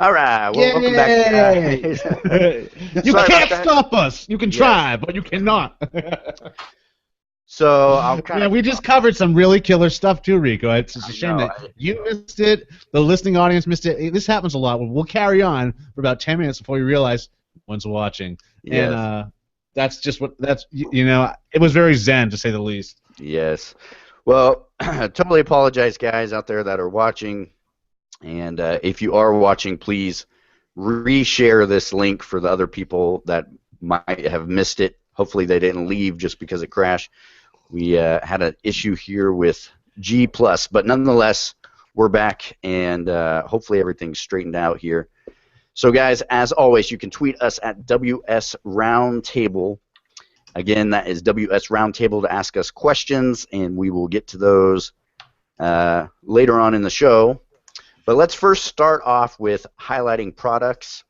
All right, well, welcome back, Yay! guys. You Sorry about can't that. stop us. You can Yes. try, but you cannot. So I'll kind Yeah, of. we just covered some really killer stuff too, Rico. It's just a I shame know. that you missed it, the listening audience missed it. This happens a lot. We'll carry on for about 10 minutes before we realize no one's watching. And Yes. that's just what that's you know. It was very zen to say the least. Yes. Well, totally apologize, guys out there that are watching. And if you are watching, please reshare this link for the other people that might have missed it. Hopefully, they didn't leave just because it crashed. We had an issue here with G Plus, but nonetheless, we're back, and hopefully everything's straightened out here. So, guys, as always, you can tweet us at WS Roundtable. Again, that is WS Roundtable to ask us questions, and we will get to those later on in the show. But let's first start off with highlighting products.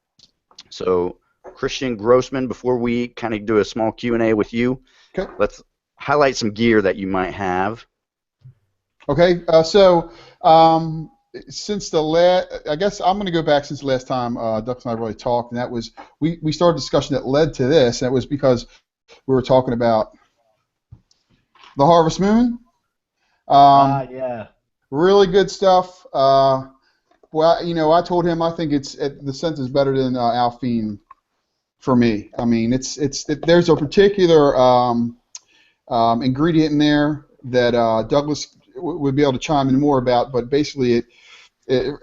So, Christian Grossman, before we kind of do a small Q&A with you, Okay. let's highlight some gear that you might have. Okay. Since I guess I'm going to go back since the last time Ducks and I really talked, and that was we started a discussion that led to this, and it was because we were talking about the Harvest Moon. Yeah. Really good stuff. Well, I told him I think the scent is better than Alphine for me. I mean, there's a particular ingredient in there that Douglas would be able to chime in more about, but basically,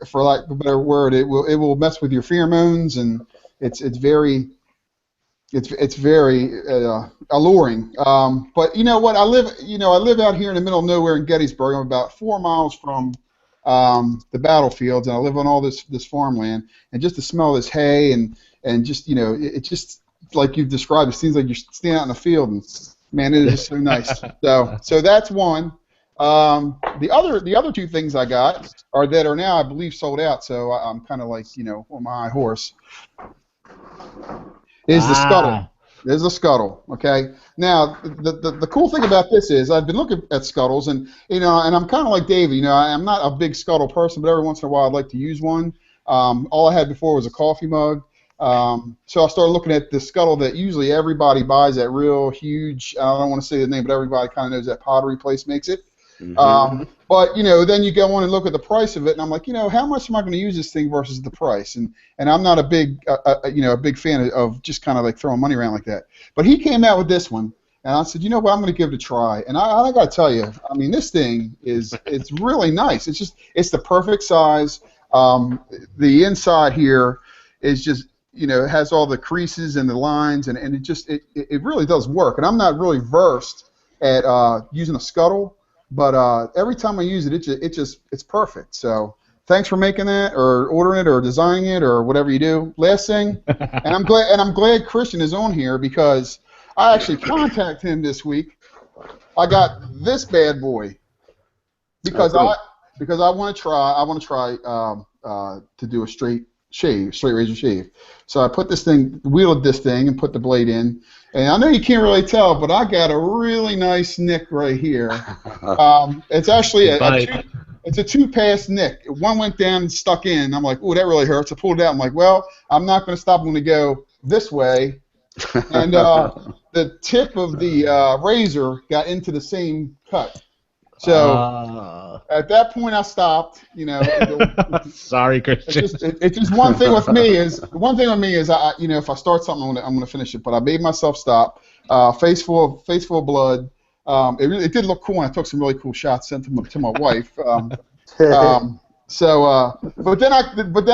for lack of a better word, it will mess with your pheromones, and it's very alluring. But you know what? I live out here in the middle of nowhere in Gettysburg. I'm about 4 miles from the battlefields, and I live on all this farmland. And just to smell this hay and just it just like you've described, it seems like you're standing out in the field, and man, it is just so nice. So that's one. The other two things I got are now I believe sold out. So I'm kind of like on my high horse. Is the scuttle. There's a scuttle, okay? Now, the cool thing about this is I've been looking at scuttles, and and I'm kind of like David. I'm not a big scuttle person, but every once in a while I'd like to use one. All I had before was a coffee mug, so I started looking at the scuttle that usually everybody buys. That real huge. I don't want to say the name, but everybody kind of knows that Pottery place makes it. Mm-hmm. But then you go on and look at the price of it, and I'm like, how much am I going to use this thing versus the price? And I'm not a big a big fan of just kind of like throwing money around like that. But he came out with this one, and I said, what, I'm going to give it a try. And I got to tell you, I mean, this thing it's really nice. It's the perfect size. The inside here is just it has all the creases and the lines, and it really does work. And I'm not really versed at using a scuttle. But every time I use it, it's perfect. So thanks for making that, or ordering it, or designing it, or whatever you do. Last thing, and I'm glad Christian is on here because I actually contacted him this week. I got this bad boy because cool. I want to try to do a straight razor shave. So I put wheeled this thing and put the blade in. And I know you can't really tell, but I got a really nice nick right here. It's actually it's a two-pass nick. One went down and stuck in. I'm like, oh, that really hurts. I pulled it out. I'm like, well, I'm not going to stop. I'm going to go this way. And the tip of the razor got into the same cut. So at that point, I stopped. Sorry, Christian. It's just one thing with me is I if I start something, I'm gonna finish it. But I made myself stop. Face full of blood. It did look cool, and I took some really cool shots, sent them to my wife. But then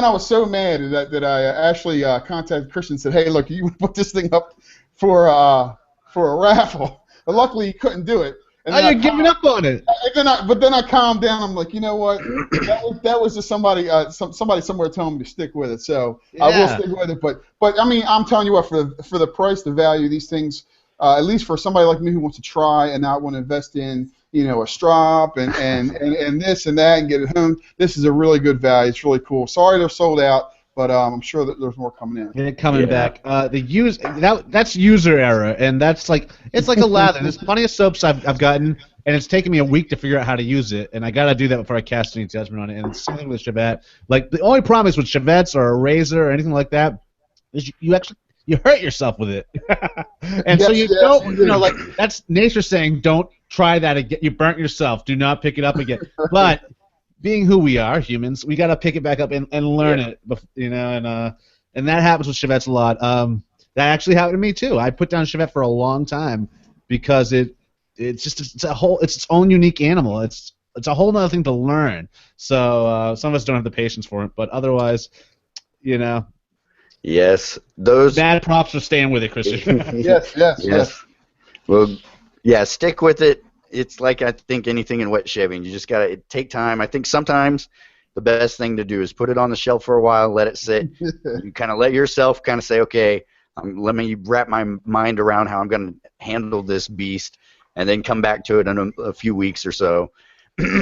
I was so mad that I actually contacted Christian and said, hey, look, you put this thing up for a raffle. But luckily, he couldn't do it. And you're giving up on it. But then I calmed down. I'm like, you know what? That was just somebody somewhere telling me to stick with it. So yeah. I will stick with it. But I mean, I'm telling you what, for the price, the value, these things, at least for somebody like me who wants to try and not want to invest in, a strop and this and that and get it home, this is a really good value. It's really cool. Sorry they're sold out. But I'm sure that there's more coming in. And coming back. That's user error, and it's like a lather. There's plenty of soaps I've gotten, and it's taken me a week to figure out how to use it, and I gotta do that before I cast any judgment on it. And it's the same thing with Chevette. Like the only problem is with Chevettes or a razor or anything like that is you hurt yourself with it, and so you don't. Like that's nature saying, don't try that again. You burnt yourself. Do not pick it up again. But being who we are, humans, we gotta pick it back up and learn it. And that happens with Chevettes a lot. That actually happened to me too. I put down Chevette for a long time because it's its own unique animal. It's a whole other thing to learn. So some of us don't have the patience for it, but otherwise, Yes, those bad props for staying with it, Christian. Yes. Well, yeah, stick with it. It's like I think anything in wet shaving. You just gotta take time. I think sometimes the best thing to do is put it on the shelf for a while, let it sit. You kind of let yourself kind of say, okay, let me wrap my mind around how I'm going to handle this beast, and then come back to it in a few weeks or so.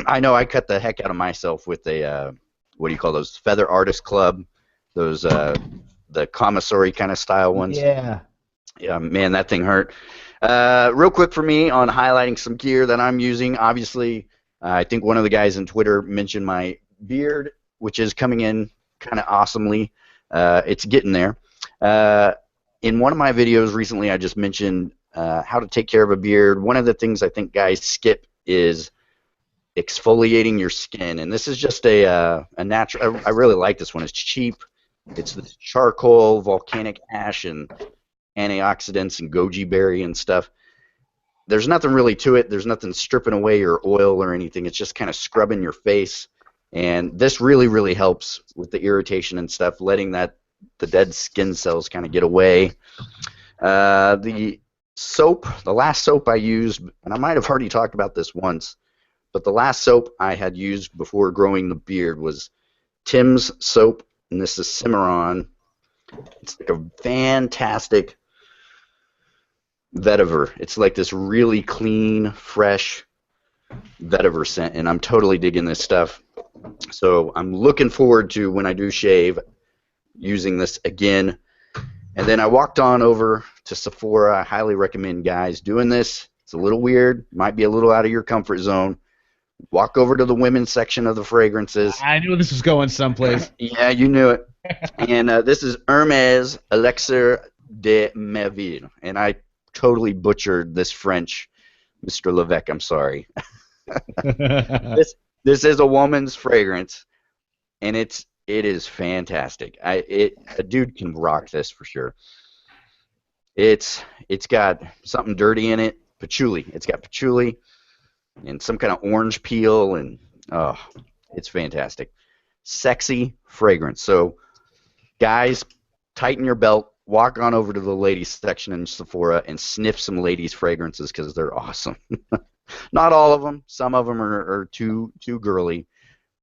I know I cut the heck out of myself with a what do you call those, Feather Artist Club, those the commissary kind of style ones. Yeah. Yeah, man, that thing hurt. Real quick for me on highlighting some gear that I'm using. Obviously, I think one of the guys on Twitter mentioned my beard, which is coming in kind of awesomely. It's getting there. In one of my videos recently, I just mentioned how to take care of a beard. One of the things I think guys skip is exfoliating your skin, and this is just a natural. I really like this one. It's cheap. It's this charcoal, volcanic ash, and antioxidants and goji berry and stuff. There's nothing really to it. There's nothing stripping away your oil or anything. It's just kind of scrubbing your face, and this really, really helps with the irritation and stuff, letting the dead skin cells kind of get away. The soap, the last soap I used, and I might have already talked about this once, but the last soap I had used before growing the beard was Tim's soap, and this is Cimarron. It's like a fantastic vetiver. It's like this really clean, fresh vetiver scent, and I'm totally digging this stuff. So I'm looking forward to, when I do shave, using this again. And then I walked on over to Sephora. I highly recommend guys doing this. It's a little weird, might be a little out of your comfort zone. Walk over to the women's section of the fragrances. I knew this was going someplace. Yeah, you knew it. And this is Hermes Elixir de Merveille. And I totally butchered this French, Mr. Levesque, I'm sorry. This is a woman's fragrance, and it is fantastic. A dude can rock this for sure. It's got something dirty in it, patchouli. It's got patchouli and some kind of orange peel, and oh, it's fantastic. Sexy fragrance. So, guys, tighten your belt. Walk on over to the ladies section in Sephora and sniff some ladies' fragrances because they're awesome. Not all of them. Some of them are too girly.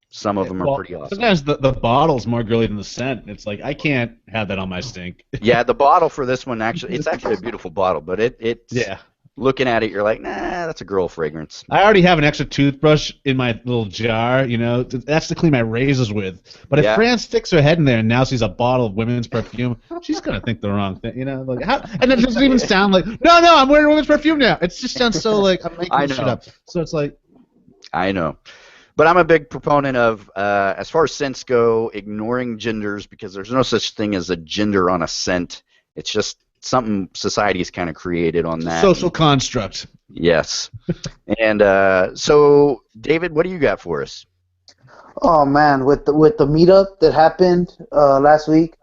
Some of them are pretty awesome. Sometimes the bottle's more girly than the scent. It's like, I can't have that on my stink. Yeah, the bottle for this one, it's actually a beautiful bottle, but it's yeah. Looking at it, you're like, nah, that's a girl fragrance. I already have an extra toothbrush in my little jar, That's to clean my razors with. But if Fran sticks her head in there and now sees a bottle of women's perfume, she's going to think the wrong thing, Like, how? And it doesn't even sound like, no, I'm wearing women's perfume now. It just sounds so like I'm making this shit up. So it's like. I know. But I'm a big proponent of, as far as scents go, ignoring genders, because there's no such thing as a gender on a scent. It's just something society's kind of created on that. Social construct. Yes. And so, David, what do you got for us? Oh man, with the meetup that happened last week,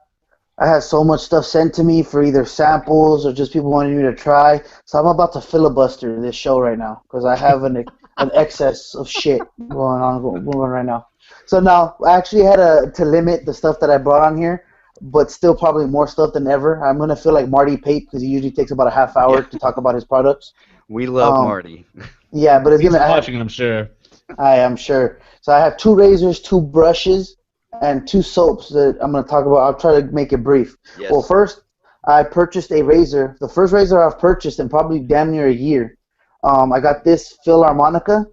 I had so much stuff sent to me for either samples or just people wanting me to try. So I'm about to filibuster this show right now because I have an excess of shit going on right now. So now I actually had to limit the stuff that I brought on here, but still probably more stuff than ever. I'm gonna feel like Marty Pape because he usually takes about a half hour to talk about his products. We love Marty. Yeah, but He's watching, I'm sure. I am sure. So I have 2 razors, 2 brushes, and 2 soaps that I'm gonna talk about. I'll try to make it brief. Yes. Well, first I purchased a razor. The first razor I've purchased in probably damn near a year. I got this Philharmonica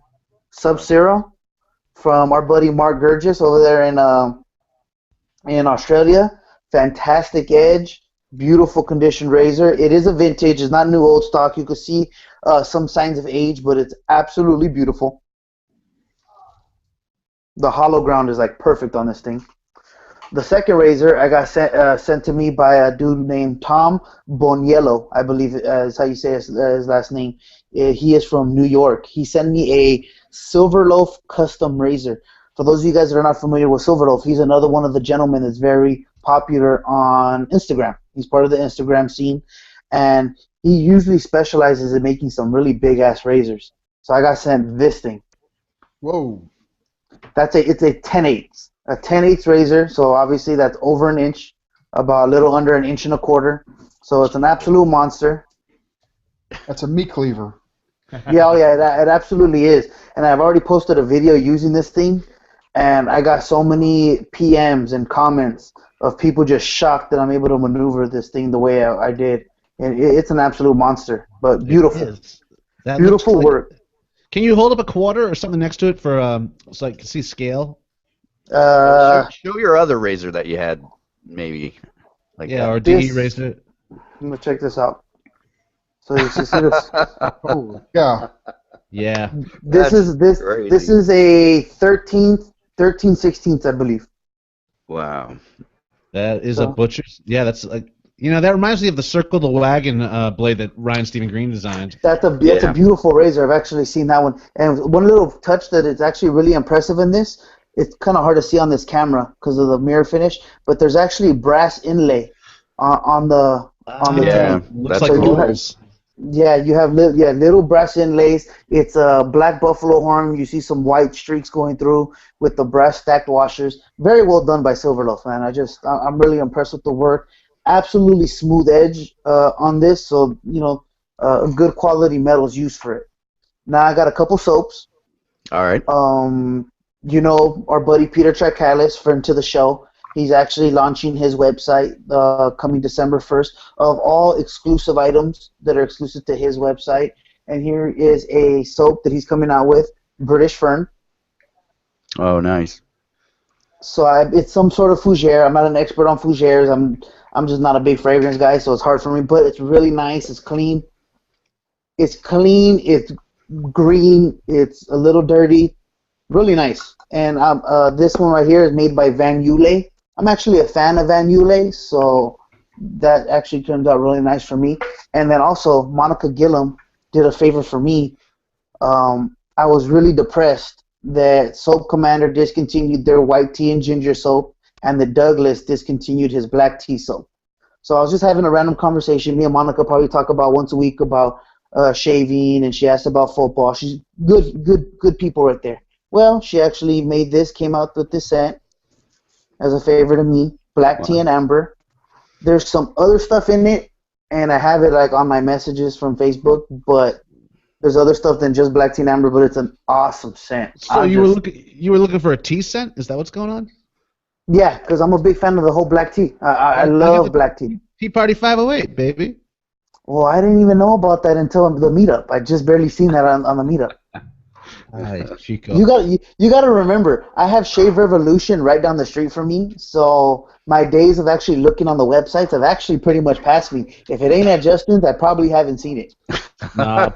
Sub-Zero from our buddy Mark Gurgis over there in Australia. Fantastic edge. Beautiful condition razor. It is a vintage. It's not new old stock. You can see some signs of age, but it's absolutely beautiful. The hollow ground is like perfect on this thing. The second razor I got sent to me by a dude named Tom Boniello, I believe is how you say his last name. He is from New York. He sent me a Silverloaf custom razor. For those of you guys that are not familiar with Silverloaf, he's another one of the gentlemen that's very popular on Instagram. He's part of the Instagram scene, and he usually specializes in making some really big-ass razors. So I got sent this thing. Whoa. It's a 10/8. A 10/8 razor, so obviously that's over an inch, about a little under an inch and a quarter. So it's an absolute monster. That's a meat cleaver. Yeah, oh yeah, it absolutely is. And I've already posted a video using this thing, and I got so many PMs and comments of people just shocked that I'm able to maneuver this thing the way I did. And it's an absolute monster, but beautiful. That Beautiful looks like- work. Can you hold up a quarter or something next to it for so I can see scale? Show your other razor that you had, maybe. Like Yeah, that. or did This- you raise it? I'm gonna check this out. So you see this. Oh, yeah. Yeah. This That's crazy. this is a 13/16, I believe. Wow. That is a So- butcher's. Yeah, that's like that reminds me of the Circle the Wagon blade that Ryan Stephen Green designed. That's a Yeah. beautiful razor. I've actually seen that one. And one little touch that is actually really impressive in this. It's kind of hard to see on this camera because of the mirror finish, but there's actually brass inlay on the Yeah, looks that's like cool. rolls. Yeah, you have little brass inlays. It's a black buffalo horn. You see some white streaks going through with the brass stacked washers. Very well done by Silverloaf, man. I'm really impressed with the work. Absolutely smooth edge on this, so a good quality metal is used for it. Now I got a couple soaps. All right. Our buddy Peter Trakalis, friend to the show. He's actually launching his website coming December 1st of all exclusive items that are exclusive to his website. And here is a soap that he's coming out with, British Fern. Oh, nice. So it's some sort of fougere. I'm not an expert on fougères. I'm just not a big fragrance guy, so it's hard for me. But it's really nice. It's clean. It's green. It's a little dirty. Really nice. And this one right here is made by Van Yule. I'm actually a fan of Van Yule, so that actually turned out really nice for me. And then also, Monica Gillum did a favor for me. I was really depressed that Soap Commander discontinued their white tea and ginger soap, and that Douglas discontinued his black tea soap. So I was just having a random conversation. Me and Monica probably talk about once a week about shaving, and she asked about football. She's good people right there. Well, she actually came out with this scent as a favor to me, black tea and amber. There's some other stuff in it, and I have it like on my messages from Facebook, but there's other stuff than just black tea and amber, but it's an awesome scent. So you were looking for a tea scent? Is that what's going on? Yeah, because I'm a big fan of the whole black tea. I love black tea. Tea Party 508, baby. Well, I didn't even know about that until the meetup. I just barely seen that on the meetup. Hi, Chico. You got to remember, I have Shave Revolution right down the street from me, so my days of actually looking on the websites have actually pretty much passed me. If it ain't at Justin's, I probably haven't seen it. No.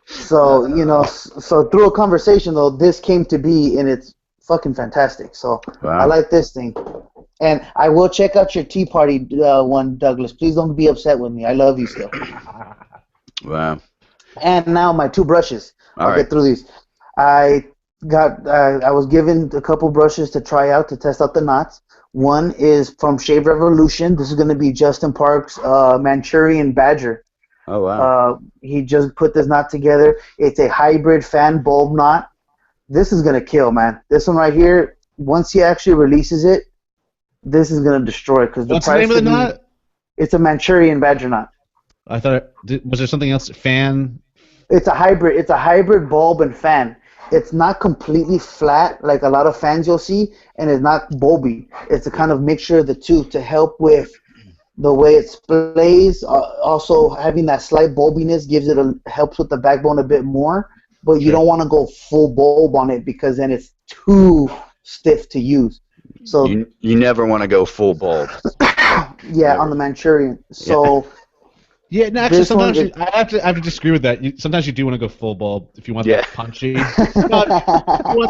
So, so through a conversation, though, this came to be, and it's fucking fantastic. So Wow. I like this thing. And I will check out your Tea Party one, Douglas. Please don't be upset with me. I love you still. Wow. And now my two brushes. All I'll right. get through these. I was given a couple brushes to try out to test out the knots. One is from Shave Revolution. This is going to be Justin Park's Manchurian Badger. Oh, wow. He just put this knot together. It's a hybrid fan bulb knot. This is going to kill, man. This one right here, once he actually releases it, this is going to destroy it. Because What's the name of the knot? It's a Manchurian Badger knot. I thought. Was there something else? Fan? It's a hybrid. It's a hybrid bulb and fan. It's not completely flat like a lot of fans you'll see, and it's not bulby. It's a kind of mixture of the two to help with the way it splays. Also, having that slight bulbiness helps with the backbone a bit more. But you don't want to go full bulb on it because then it's too stiff to use. So You never want to go full bulb. Yeah, on the Manchurian. So Yeah, no, actually, this one sometimes I have to disagree with that. Sometimes you do want to go full bulb if you want that punchy. If you want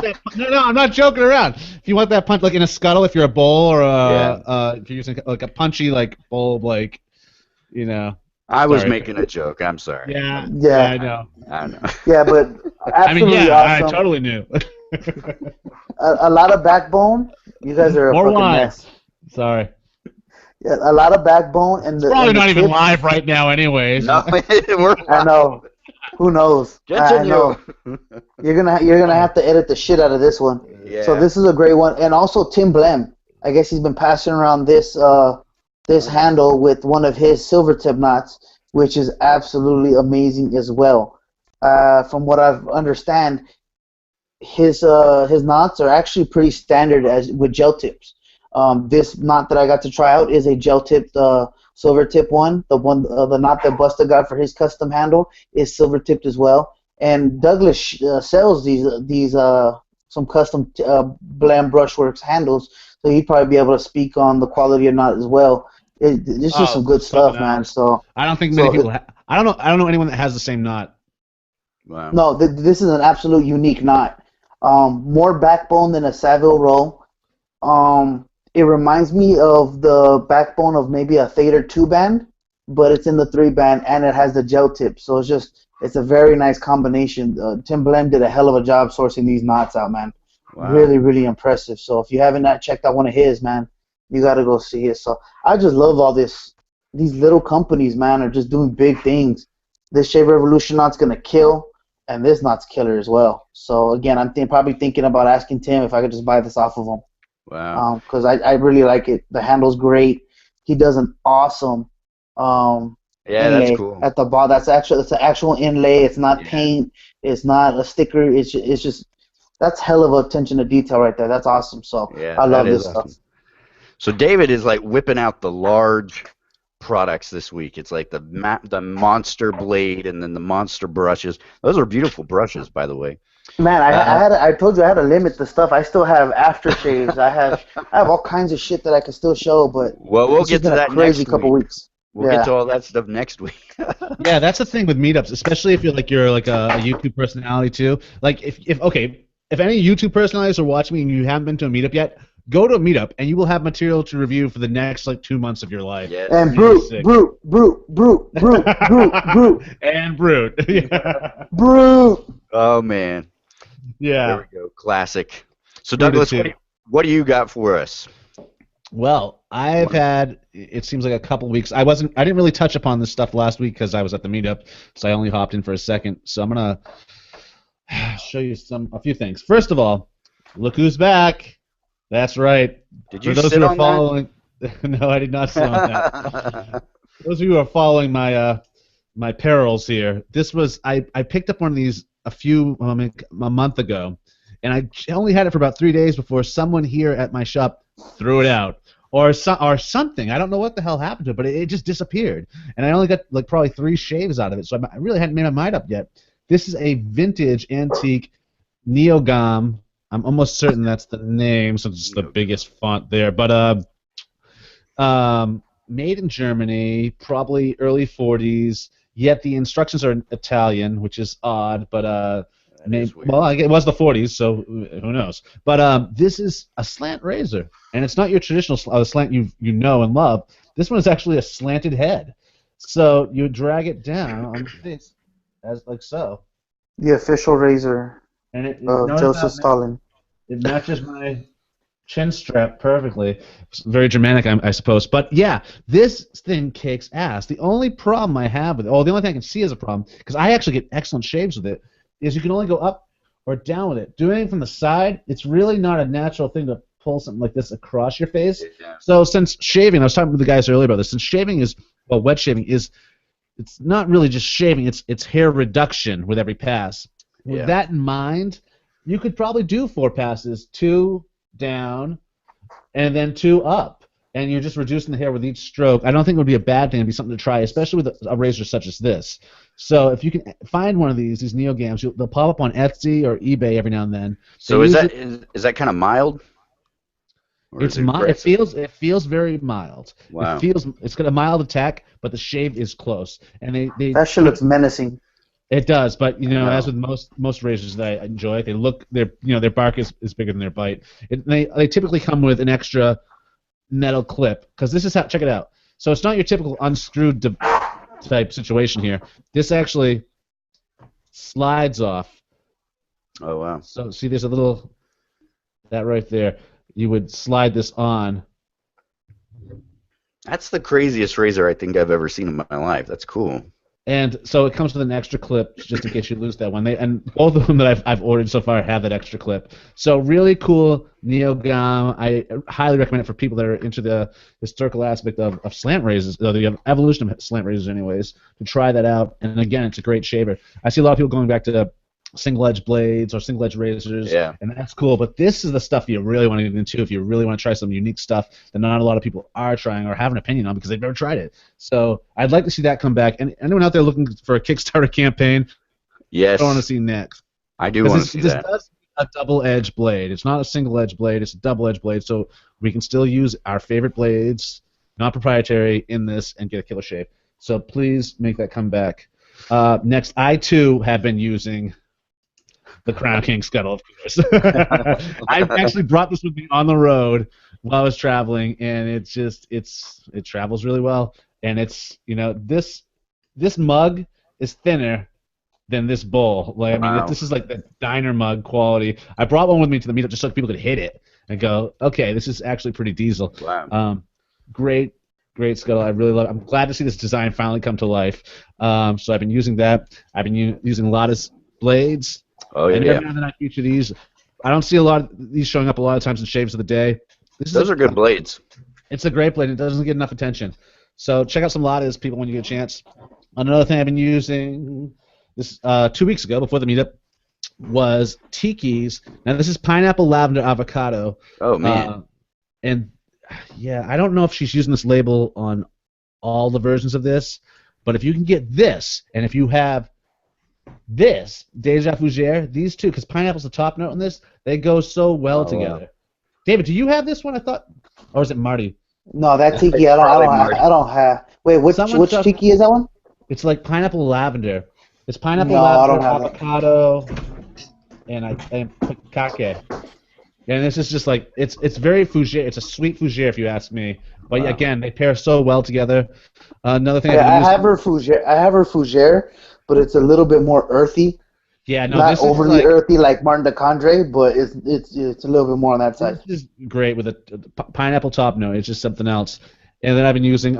that, no, I'm not joking around. If you want that punch, like in a scuttle, if you're a bull, or if you're using like a punchy like bulb, like I was sorry. making a joke. I'm sorry. Yeah, Yeah. I know. I know. Yeah, but absolutely I awesome. totally knew. A lot of backbone. You guys are a More fucking wine. mess. Sorry. Yeah, a lot of backbone and It's the probably and the not even tips. live right now, anyways. No, we're I know. Who knows? I Continue. know. You're gonna have to edit the shit out of this one. Yeah. So this is a great one, and also Tim Blem. I guess he's been passing around this handle with one of his silver tip knots, which is absolutely amazing as well. From what I've understand, his knots are actually pretty standard as with gel tips. This knot that I got to try out is a gel tipped silver tip one. The knot that Busta got for his custom handle is silver tipped as well. And Douglas sells these some custom Blam Brushworks handles, so he'd probably be able to speak on the quality of knot as well. It's just some good stuff, man. So I don't think many people. I don't know anyone that has the same knot. Wow. No, this is an absolute unique knot. More backbone than a Savile roll. It reminds me of the backbone of maybe a Thader 2-band, but it's in the 3-band and it has the gel tip. So it's a very nice combination. Tim Blem did a hell of a job sourcing these knots out, man. Wow. Really, really impressive. So if you haven't checked out one of his, man, you got to go see it. So I just love all this. These little companies, man, are just doing big things. This Shave Revolution knot's going to kill, and this knot's killer as well. So again, I'm probably thinking about asking Tim if I could just buy this off of him. Wow. Because I really like it. The handle's great. He does an awesome Yeah, inlay that's cool. at the bottom. It's an actual inlay. It's not paint. It's not a sticker. It's just that's hell of attention to detail right there. That's awesome. So Yeah, I love that this is stuff. awesome. So David is like whipping out the large products this week. It's like the monster blade and then the monster brushes. Those are beautiful brushes, by the way. Man, I told you I had to limit the stuff. I still have aftershaves. I have all kinds of shit that I can still show, but We'll it's get just to been that a crazy next couple week. weeks. We'll get to all that stuff next week. Yeah, that's the thing with meetups, especially if you're like a YouTube personality too. Like if any YouTube personalities are watching me and you haven't been to a meetup yet, go to a meetup and you will have material to review for the next 2 months of your life. Yes. And brute. And brute. Yeah. Brute. Oh man. Yeah. There we go. Classic. So Douglas, what do you got for us? Well, I've had, it seems like a couple weeks. I didn't really touch upon this stuff last week because I was at the meetup, so I only hopped in for a second. So I'm gonna show you a few things. First of all, look who's back. That's right. Did you For those sit who are on following, no, I did not sit on that. that? Those of you who are following my perils here, I picked up one of these a month ago, and I only had it for about 3 days before someone here at my shop threw it out or something. I don't know what the hell happened to it, but it just disappeared, and I only got probably 3 shaves out of it, so I really hadn't made my mind up yet. This is a vintage antique Neogam. I'm almost certain that's the name, since it's the biggest font there. But made in Germany, probably early 40s. Yet the instructions are in Italian, which is odd. But it was the 40s, so who knows? But this is a slant razor, and it's not your traditional slant you know and love. This one is actually a slanted head. So you drag it down on the face, as like so. The official razor And it Joseph Stalin. It matches my chin strap perfectly. It's very Germanic, I suppose. But yeah, this thing kicks ass. The only problem I have with it, the only thing I can see as a problem, because I actually get excellent shaves with it, is you can only go up or down with it. Doing it from the side, it's really not a natural thing to pull something like this across your face. Yeah. So since shaving, I was talking with the guys earlier about this, since shaving is, wet shaving is, it's not really just shaving, it's hair reduction with every pass. With that in mind, you could probably do 4 passes, 2 down, and then 2 up, and you're just reducing the hair with each stroke. I don't think it would be a bad thing. It'd be something to try, especially with a razor such as this. So if you can find one of these Neogams, they'll pop up on Etsy or eBay every now and then. So is that kind of mild? Or It's is it It aggressive? feels very mild. Wow. It's got a mild attack, but the shave is close, and they That shit looks menacing. it does. But I know. as with most razors that I enjoy, their bark is bigger than their bite. They typically come with an extra metal clip because this is how. Check it out. So it's not your typical unscrewed type situation here. This actually slides off. Oh wow. So see, there's a little that right there. You would slide this on. That's the craziest razor I think I've ever seen in my life. That's cool. And so it comes with an extra clip just in case you lose that one. And both of them that I've ordered so far have that extra clip. So really cool NeoGam. I highly recommend it for people that are into the historical aspect of slant razors, the evolution of slant razors anyways, to try that out. And again, it's a great shaver. I see a lot of people going back to single-edge blades or single-edge razors, Yeah. and that's cool. But this is the stuff you really want to get into if you really want to try some unique stuff that not a lot of people are trying or have an opinion on because they've never tried it. So I'd like to see that come back. And anyone out there looking for a Kickstarter campaign, Yes. I want to see next. I do want to see This that. does a double-edged blade. It's not a single-edged blade. It's a double-edged blade. So we can still use our favorite blades, not proprietary, in this and get a killer shave. So please make that come back. Next, I too have been using the Crown King Scuttle, of course. I actually brought this with me on the road while I was traveling, and it travels really well. And it's this mug is thinner than this bowl. Like I mean, Wow. this is like the diner mug quality. I brought one with me to the meetup just so people could hit it and go, okay, this is actually pretty diesel. Wow. Great scuttle. I really love it. I'm glad to see this design finally come to life. So I've been using that. I've been using Lada's blades. Oh And yeah. every now and then I feature these. I don't see a lot of these showing up a lot of times in shaves of the day. Those are good blades. It's a great blade. It doesn't get enough attention. So check out some Ladas, people, when you get a chance. Another thing I've been using this 2 weeks ago before the meetup was Tiki's. Now this is pineapple, lavender, avocado. Oh man. And yeah, I don't know if she's using this label on all the versions of this, but if you can get this, and if you have this Deja Fougere, these two, because pineapple's the top note in this, they go so well Oh, together. wow. David, do you have this one? I thought, or is it Marty? No, that tiki Probably Marty. I don't have. Wait, which Someone tiki is that one? It's like pineapple lavender. It's pineapple, No, I lavender, don't have it. avocado, and kake. And this is just like it's very fougere. It's a sweet fougere if you ask me. But Wow. again, they pair so well together. Another thing Yeah, I've I been using, have her fougere. I have her fougere, but it's a little bit more earthy. yeah, no, Not this is overly like, earthy like Martin de Condre, but it's a little bit more on that side. this is great with a pineapple top note. It's just something else. And then I've been using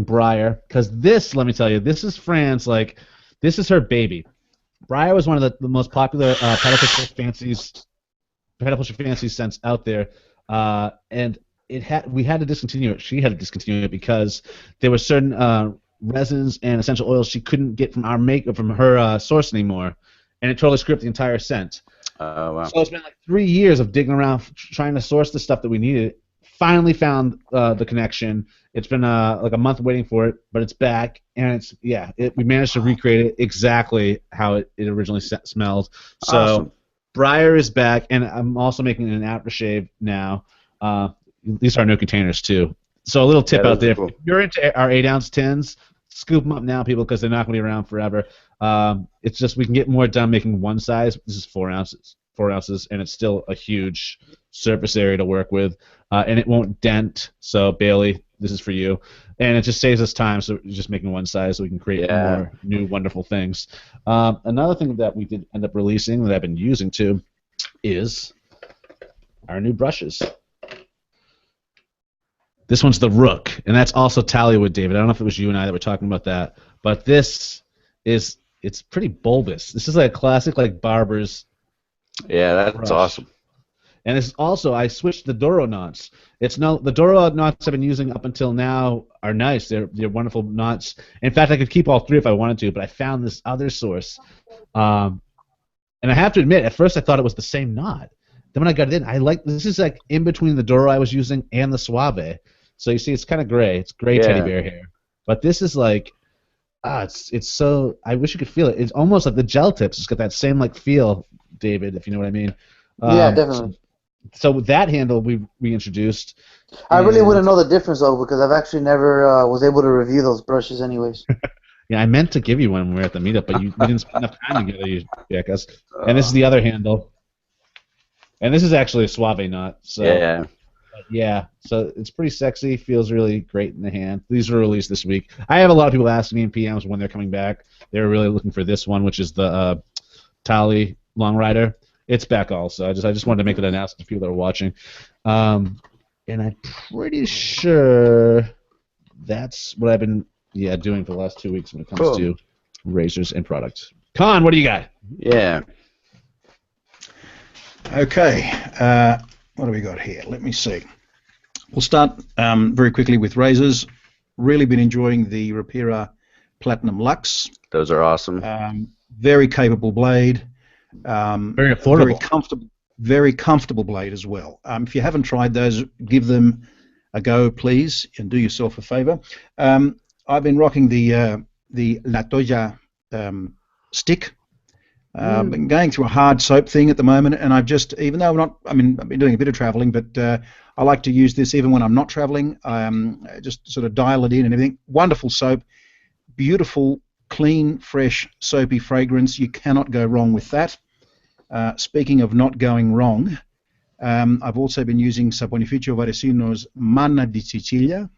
Briar, because this, let me tell you, this is Fran's, like, this is her baby. Briar was one of the most popular pedal pusher fancies scents out there, and we had to discontinue it. She had to discontinue it because there were certain resins and essential oils she couldn't get from her source anymore, and it totally screwed up the entire scent. Oh wow. So it's been like 3 years of digging around trying to source the stuff that we needed. Finally found the connection. It's been like a month waiting for it, but it's back, and we managed to recreate it exactly how it originally smelled. So Awesome. Briar is back, and I'm also making an aftershave now. These are new containers too. So a little tip Yeah, out those there: are cool. if you're into our 8-ounce tins, scoop them up now, people, because they're not going to be around forever. It's just we can get more done making one size. This is 4 ounces, and it's still a huge surface area to work with, and it won't dent. So Bailey, this is for you, and it just saves us time. So we're just making one size so we can create Yeah. more new wonderful things. Another thing that we did end up releasing that I've been using too is our new brushes. This one's the Rook, and that's also Tallywood, David. I don't know if it was you and I that were talking about that, but it's pretty bulbous. This is like a classic like barber's, Yeah, that's Brush. awesome. and it's also I switched the Doro knots. The Doro knots I've been using up until now are nice. They're wonderful knots. In fact, I could keep all three if I wanted to, but I found this other source, and I have to admit, at first I thought it was the same knot. Then when I got it in, this is like in between the Doro I was using and the Suave. So you see, it's kind of gray. It's gray Yeah. teddy bear hair. But this is like, it's so. I wish you could feel it. It's almost like the gel tips. It's got that same like feel, David, if you know what I mean. Yeah, definitely. So that handle we introduced. I really and- wouldn't know the difference though because I've actually never was able to review those brushes anyways. Yeah, I meant to give you one when we were at the meetup, but we didn't spend enough time together, you jackass. And this is the other handle. And this is actually a Suave knot. So Yeah. yeah, so it's pretty sexy. Feels really great in the hand. These were released this week. I have a lot of people asking me in PMs when they're coming back. They were really looking for this one, which is the Tali Long Rider. It's back also. I just wanted to make that announcement to people that are watching. And I'm pretty sure that's what I've been doing for the last 2 weeks when it comes to razors and products. Con, what do you got? Yeah. Okay, what do we got here? Let me see. We'll start very quickly with razors. Really been enjoying the Rapira Platinum Lux. Those are awesome. Very capable blade. Very affordable. Very comfortable blade as well. If you haven't tried those, give them a go, please, and do yourself a favor. I've been rocking the La Toya stick. Been going through a hard soap thing at the moment, and I've just, even though I've been doing a bit of traveling, but I like to use this even when I'm not traveling. Just sort of dial it in and everything. Wonderful soap, beautiful, clean, fresh, soapy fragrance. You cannot go wrong with that. Speaking of not going wrong, I've also been using Saponificio Varesino's Mana di Sicilia,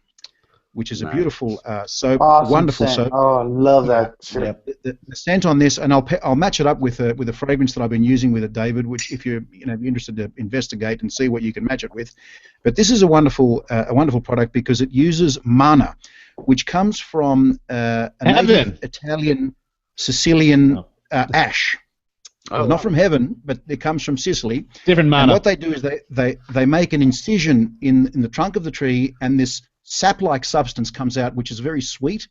which is a beautiful soap, Awesome wonderful scent. soap. Oh, I love that. Yeah, the scent on this, and I'll match it up with a fragrance that I've been using with it, David. Which, if you're interested to investigate and see what you can match it with, but this is a wonderful product because it uses Mana, which comes from a native Italian Sicilian ash. Oh, Not from heaven, but it comes from Sicily. Different Mana. And what they do is they make an incision in the trunk of the tree, and this sap-like substance comes out, which is very sweet.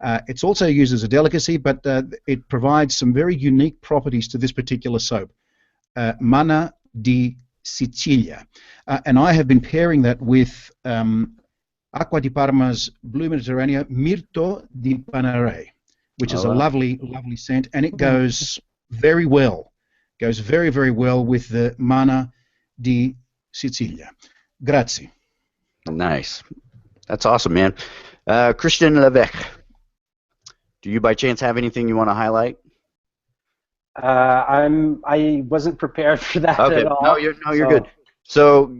It's also used as a delicacy, but it provides some very unique properties to this particular soap, Mana di Sicilia. And I have been pairing that with Acqua di Parma's Blue Mediterraneo Mirto di Panare, which is a lovely, lovely scent, and it goes very well. Goes very, very well with the Mana di Sicilia. Grazie. Nice. That's awesome, man. Christian Levesque, do you by chance have anything you want to highlight? I wasn't prepared for that at all. No, you're good. So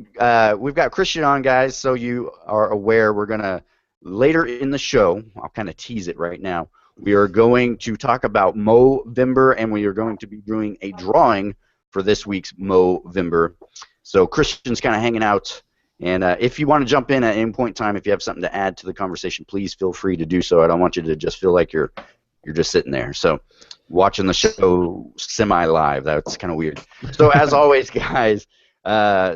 we've got Christian on, guys. So you are aware, we're gonna later in the show. I'll kind of tease it right now. We are going to talk about Movember, and we are going to be doing a drawing for this week's Movember. So Christian's kind of hanging out. And if you want to jump in at any point in time, if you have something to add to the conversation, please feel free to do so. I don't want you to just feel like you're just sitting there. So watching the show semi-live, that's kind of weird. So as always, guys,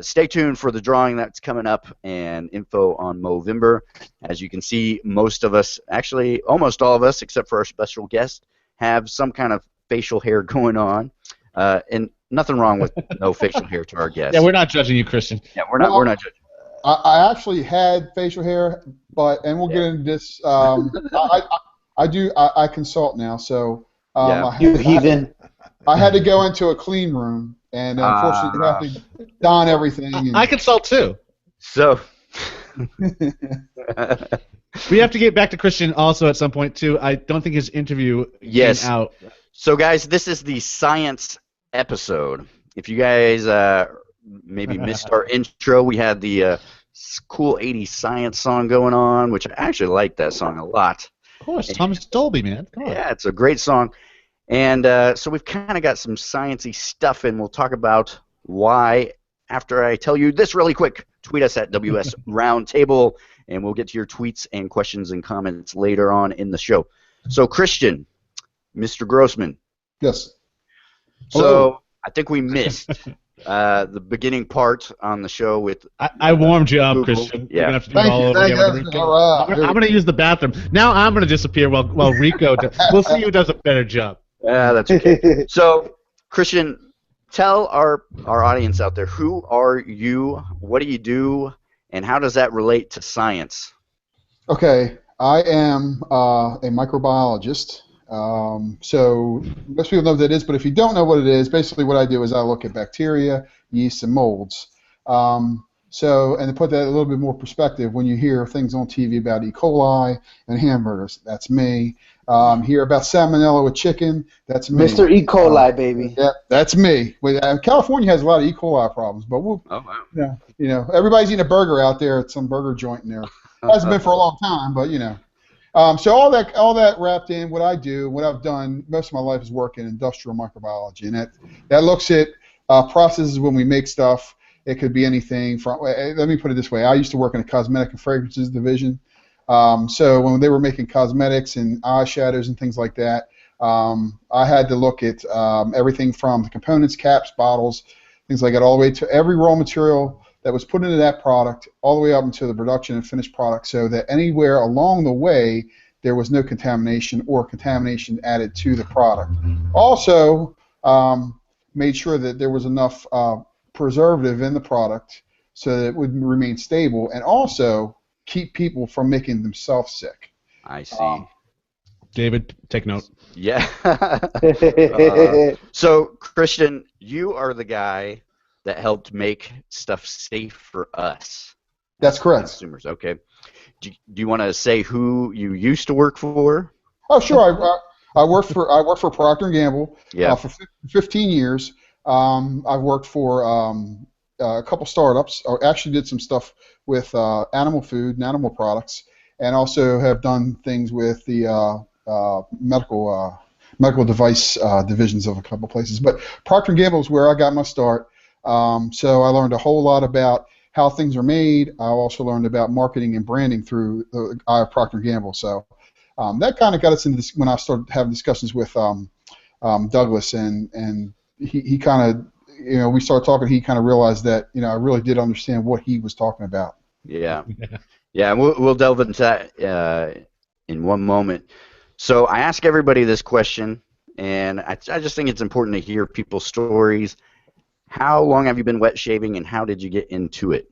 stay tuned for the drawing that's coming up and info on Movember. As you can see, most of us, actually almost all of us, except for our special guest, have some kind of facial hair going on. And nothing wrong with no facial hair to our guests. Yeah, we're not judging you, Christian. Yeah, we're not judging. I actually had facial hair, and we'll get into this. I consult now, so You heathen. I had to go into a clean room, and unfortunately, you have to don everything. I consult too. So we have to get back to Christian also at some point too. I don't think his interview came out. So guys, this is the science episode. If you guys maybe missed our intro, we had the cool 80s science song going on, which I actually like that song a lot. Of course, Thomas Dolby, man. Come on. Yeah, it's a great song. And so we've kind of got some sciencey stuff, and we'll talk about why after I tell you this really quick. Tweet us at WS Roundtable, and we'll get to your tweets and questions and comments later on in the show. So, Christian, Mr. Grossman. Yes. So, Hello. I think we missed the beginning part on the show with... I warmed you up, Google. Christian. Yeah. You're gonna have to do it all over again. All right. I'm going to use the bathroom. Now I'm going to disappear while Rico does. We'll see who does a better job. Yeah, that's okay. So, Christian, tell our audience out there, who are you, what do you do, and how does that relate to science? Okay, I am a microbiologist. So most people know what that is, but if you don't know what it is, basically what I do is I look at bacteria, yeast, and molds. And to put that a little bit more perspective, when you hear things on TV about E. coli and hamburgers, that's me. Hear about salmonella with chicken, that's me. Mr. E. coli, baby. Yeah, that's me. California has a lot of E. coli problems, but yeah, everybody's eating a burger out there at some burger joint in there. It hasn't been for a long time, but So all that wrapped in what I do, what I've done most of my life is work in industrial microbiology, and that looks at processes when we make stuff. It could be anything from. Let me put it this way: I used to work in a cosmetic and fragrances division. So when they were making cosmetics and eyeshadows and things like that, I had to look at everything from the components, caps, bottles, things like that, all the way to every raw material that was put into that product, all the way up into the production and finished product, so that anywhere along the way there was no contamination or contamination added to the product. Also, made sure that there was enough preservative in the product so that it would remain stable, and also keep people from making themselves sick. I see. David, take note. Yeah. So, Christian, you are the guy that helped make stuff safe for us. That's correct. Consumers. Okay. Do you want to say who you used to work for? Oh, sure. I worked for Procter & Gamble for 15 years. I've worked for a couple startups. I actually did some stuff with animal food and animal products, and also have done things with the medical device divisions of a couple places. But Procter & Gamble is where I got my start. So I learned a whole lot about how things are made. I also learned about marketing and branding through the eye of Procter & Gamble. So that kind of got us into this when I started having discussions with Douglas, and he kind of, we started talking. He kind of realized that, I really did understand what he was talking about. Yeah, yeah. We'll delve into that in one moment. So I ask everybody this question, and I just think it's important to hear people's stories. How long have you been wet shaving, and how did you get into it?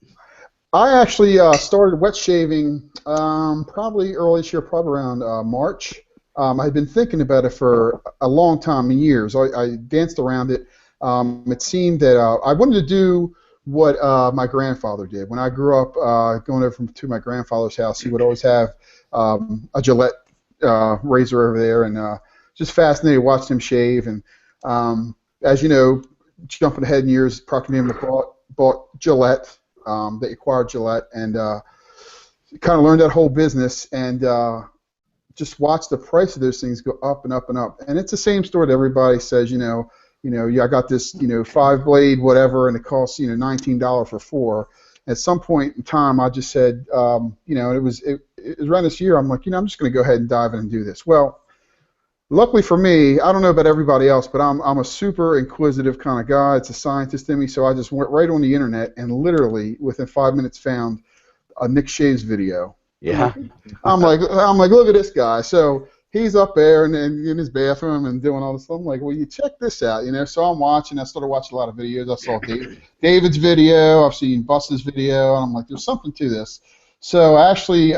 I actually started wet shaving probably early this year, probably around March. I had been thinking about it for a long time, years. I danced around it. It seemed that I wanted to do what my grandfather did. When I grew up going over to my grandfather's house, he would always have a Gillette razor over there, and just fascinated watching him shave. And as you know, jumping ahead in years, Procter & Gamble bought Gillette. They acquired Gillette, and kind of learned that whole business, and just watched the price of those things go up and up and up. And it's the same story that everybody says, I got this, 5-blade whatever, and it costs, $19 for 4. At some point in time, I just said, it was around this year. I'm like, I'm just going to go ahead and dive in and do this. Well, luckily for me, I don't know about everybody else, but I'm a super inquisitive kind of guy. It's a scientist in me, so I just went right on the internet and literally within 5 minutes found a Nick Shaves video. Yeah. I'm like, look at this guy. So he's up there and in his bathroom and doing all this stuff. I'm like, well, you check this out, So I'm watching. I started watching a lot of videos. I saw David's video. I've seen Bus's video, and I'm like, there's something to this. So I actually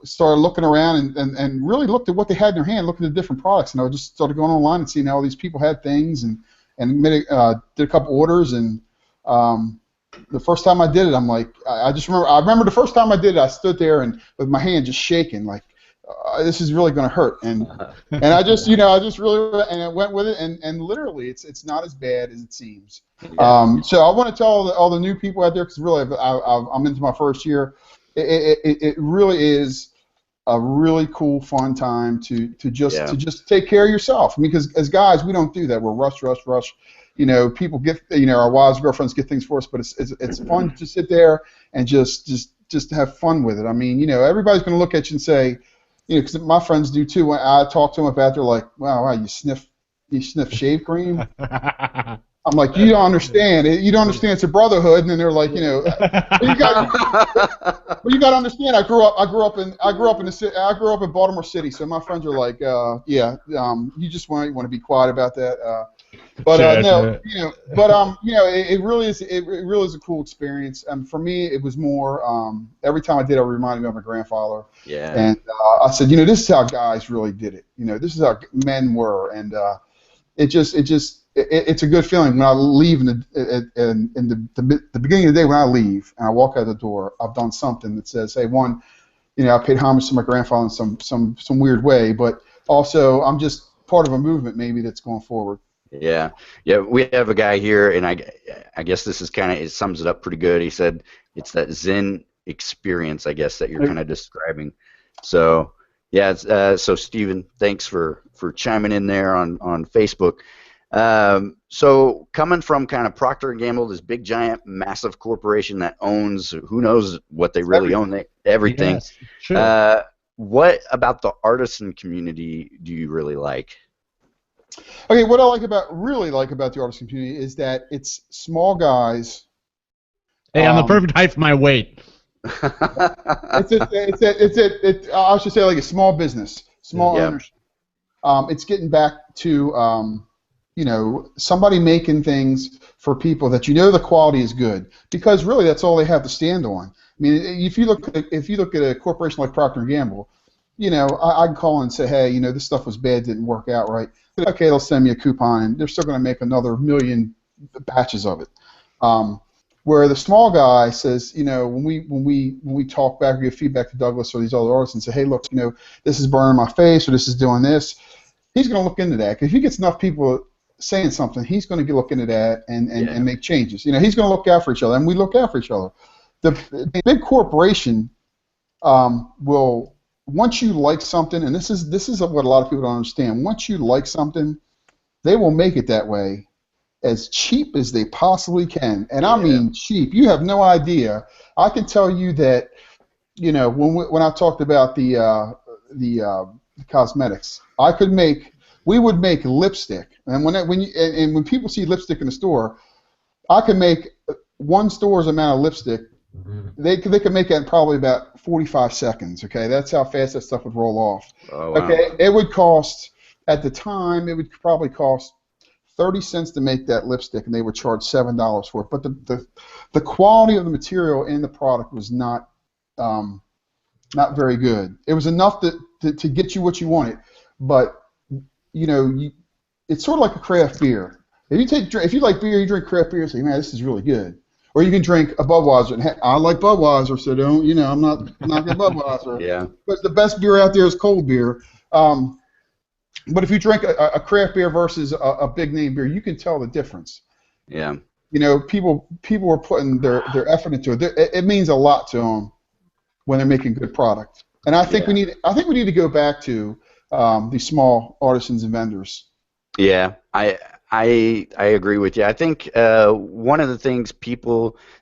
started looking around and really looked at what they had in their hand, looking at different products, and I just started going online and seeing how all these people had things, and did a couple orders, and the first time I did it, I'm like, I remember the first time I did it, I stood there and with my hand just shaking, like, this is really going to hurt, and I just really, and I went with it, and literally, it's not as bad as it seems. Yeah. So I want to tell all the new people out there, because really, I'm into my first year. It really is a really cool, fun time to just take care of yourself. Because as guys, we don't do that. We're rush. People get, our wives, girlfriends get things for us, but it's fun to sit there and just have fun with it. I mean, everybody's going to look at you and say, because my friends do too. When I talk to them about, they're like, wow, you sniff shave cream. I'm like, you don't understand. You don't understand. It's a brotherhood, and then they're like, you got to understand. I grew up in Baltimore City, so my friends are like, you just want to be quiet about that. It really is a cool experience. And for me, it was more every time I did it, it reminded me of my grandfather. Yeah. And I said, this is how guys really did it. This is how men were, and it just it's a good feeling when I leave in the beginning of the day when I leave and I walk out the door. I've done something that says, hey, one, I paid homage to my grandfather in some weird way, but also I'm just part of a movement maybe that's going forward. Yeah, we have a guy here, and I guess this is it sums it up pretty good. He said it's that Zen experience, I guess, that you're kind of describing. So yeah, so Stephen, thanks for chiming in there on Facebook. So coming from kind of Procter & Gamble, this big giant massive corporation that owns who knows what they really own, everything. Yes, sure. What about the artisan community do you really like? Okay, what I really like about the artisan community is that it's small guys. Hey, I'm the perfect height for my weight. I should say like a small business, small ownership. It's getting back to somebody making things for people that the quality is good, because really that's all they have to stand on. I mean, if you look at a corporation like Procter & Gamble, I can call and say, hey, this stuff was bad, didn't work out right. Okay, they'll send me a coupon, and they're still going to make another million batches of it. Where the small guy says, when we talk back or give feedback to Douglas or these other artists and say, hey, look, this is burning my face or this is doing this, he's going to look into that. Because if he gets enough people saying something, he's going to look into that and make changes. He's going to look out for each other, and we look out for each other. The big corporation will. Once you like something, and this is what a lot of people don't understand. Once you like something, they will make it that way as cheap as they possibly can, and I mean cheap. You have no idea. I can tell you that, when I talked about the cosmetics, we would make lipstick, and when people see lipstick in the store, I can make one store's amount of lipstick. They could make that in probably about 45 seconds. Okay, that's how fast that stuff would roll off. Oh, wow. Okay, it would cost at the time. It would probably cost 30 cents to make that lipstick, and they would charge $7 for it. But the quality of the material in the product was not very good. It was enough to get you what you wanted, but it's sort of like a craft beer. If you like beer, you drink craft beer, and say, man, this is really good. Or you can drink a Budweiser, and I like Budweiser, so don't, I'm not knocking Budweiser. Yeah. But the best beer out there is cold beer. But if you drink a craft beer versus a big name beer, you can tell the difference. Yeah. People are putting their effort into it. It means a lot to them when they're making good product. And I think we need to go back to these small artisans and vendors. Yeah, I agree with you. I think one of the things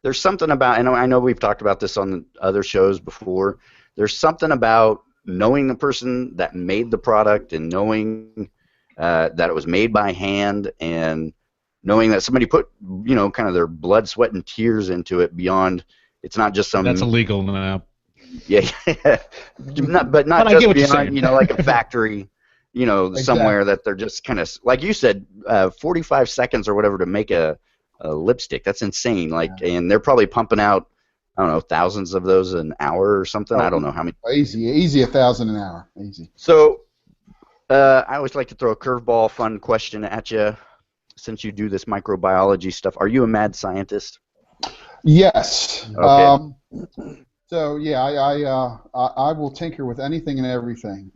there's something about, and I know we've talked about this on other shows before, there's something about knowing the person that made the product and knowing that it was made by hand and knowing that somebody put, kind of their blood, sweat, and tears into it beyond, it's not just some... That's illegal now. Yeah, but not just beyond, like a factory... somewhere that they're just kind of, like you said, 45 seconds or whatever to make a lipstick. That's insane. And they're probably pumping out, I don't know, thousands of those an hour or something. I don't know how many. Easy 1,000 an hour. Easy. So I always like to throw a curveball, fun question at you. Since you do this microbiology stuff, are you a mad scientist? Yes. Okay. So yeah, I will tinker with anything and everything.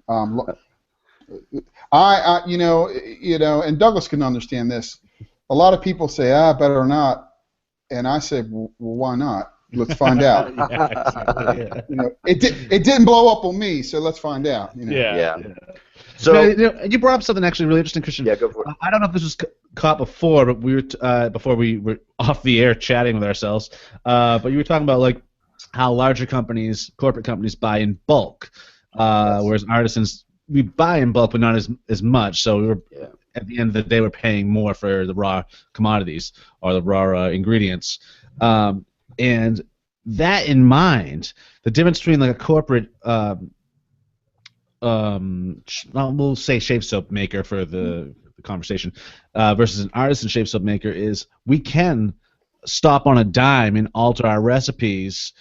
And Douglas can understand this. A lot of people say, better not, and I say, well, why not? Let's find out. It didn't blow up on me, so let's find out. Yeah. So you brought up something actually really interesting, Christian. Yeah, go for it. I don't know if this was caught before, but we were before we were off the air chatting with ourselves. But you were talking about like how larger companies, corporate companies, buy in bulk, whereas artisans, we buy in bulk, but not as much. So we were, at the end of the day, we're paying more for the raw commodities or the raw ingredients. And that in mind, the difference between like a corporate, we'll say shave soap maker for the conversation, versus an artisan shave soap maker is we can stop on a dime and alter our recipes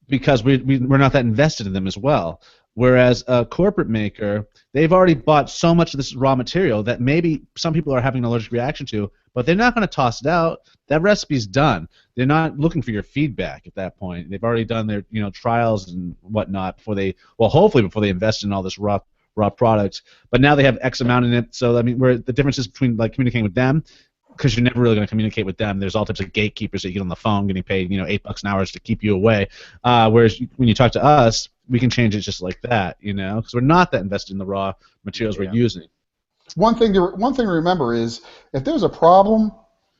because we're not that invested in them as well. Whereas a corporate maker, they've already bought so much of this raw material that maybe some people are having an allergic reaction to, but they're not going to toss it out. That recipe's done. They're not looking for your feedback at that point. They've already done their trials and whatnot hopefully before they invest in all this raw product. But now they have X amount in it. So I mean, where the difference is between like communicating with them, because you're never really going to communicate with them. There's all types of gatekeepers that you get on the phone getting paid $8 an hour to keep you away. Whereas when you talk to us, we can change it just like that, because we're not that invested in the raw materials we're using. One thing to remember is if there's a problem,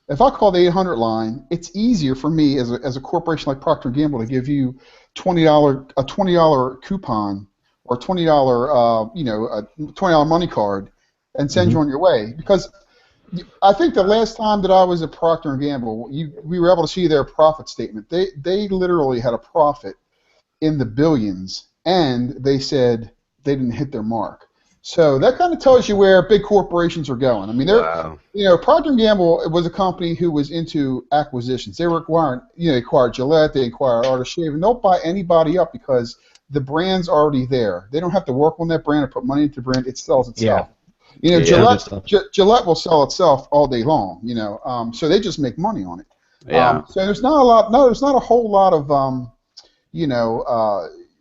if I call the 800 line, it's easier for me as a corporation like Procter & Gamble to give you a $20 coupon or $20 a $20 money card and send you on your way, because I think the last time that I was at Procter & Gamble, we were able to see their profit statement. They literally had a profit in the billions, and they said they didn't hit their mark. So that kind of tells you where big corporations are going. I mean, Procter & Gamble was a company who was into acquisitions. They were they acquired Gillette, they acquired Art of Shaving. They don't buy anybody up because the brand's already there. They don't have to work on that brand or put money into the brand. It sells itself. Gillette will sell itself all day long. So they just make money on it. So there's not a lot. No, there's not a whole lot of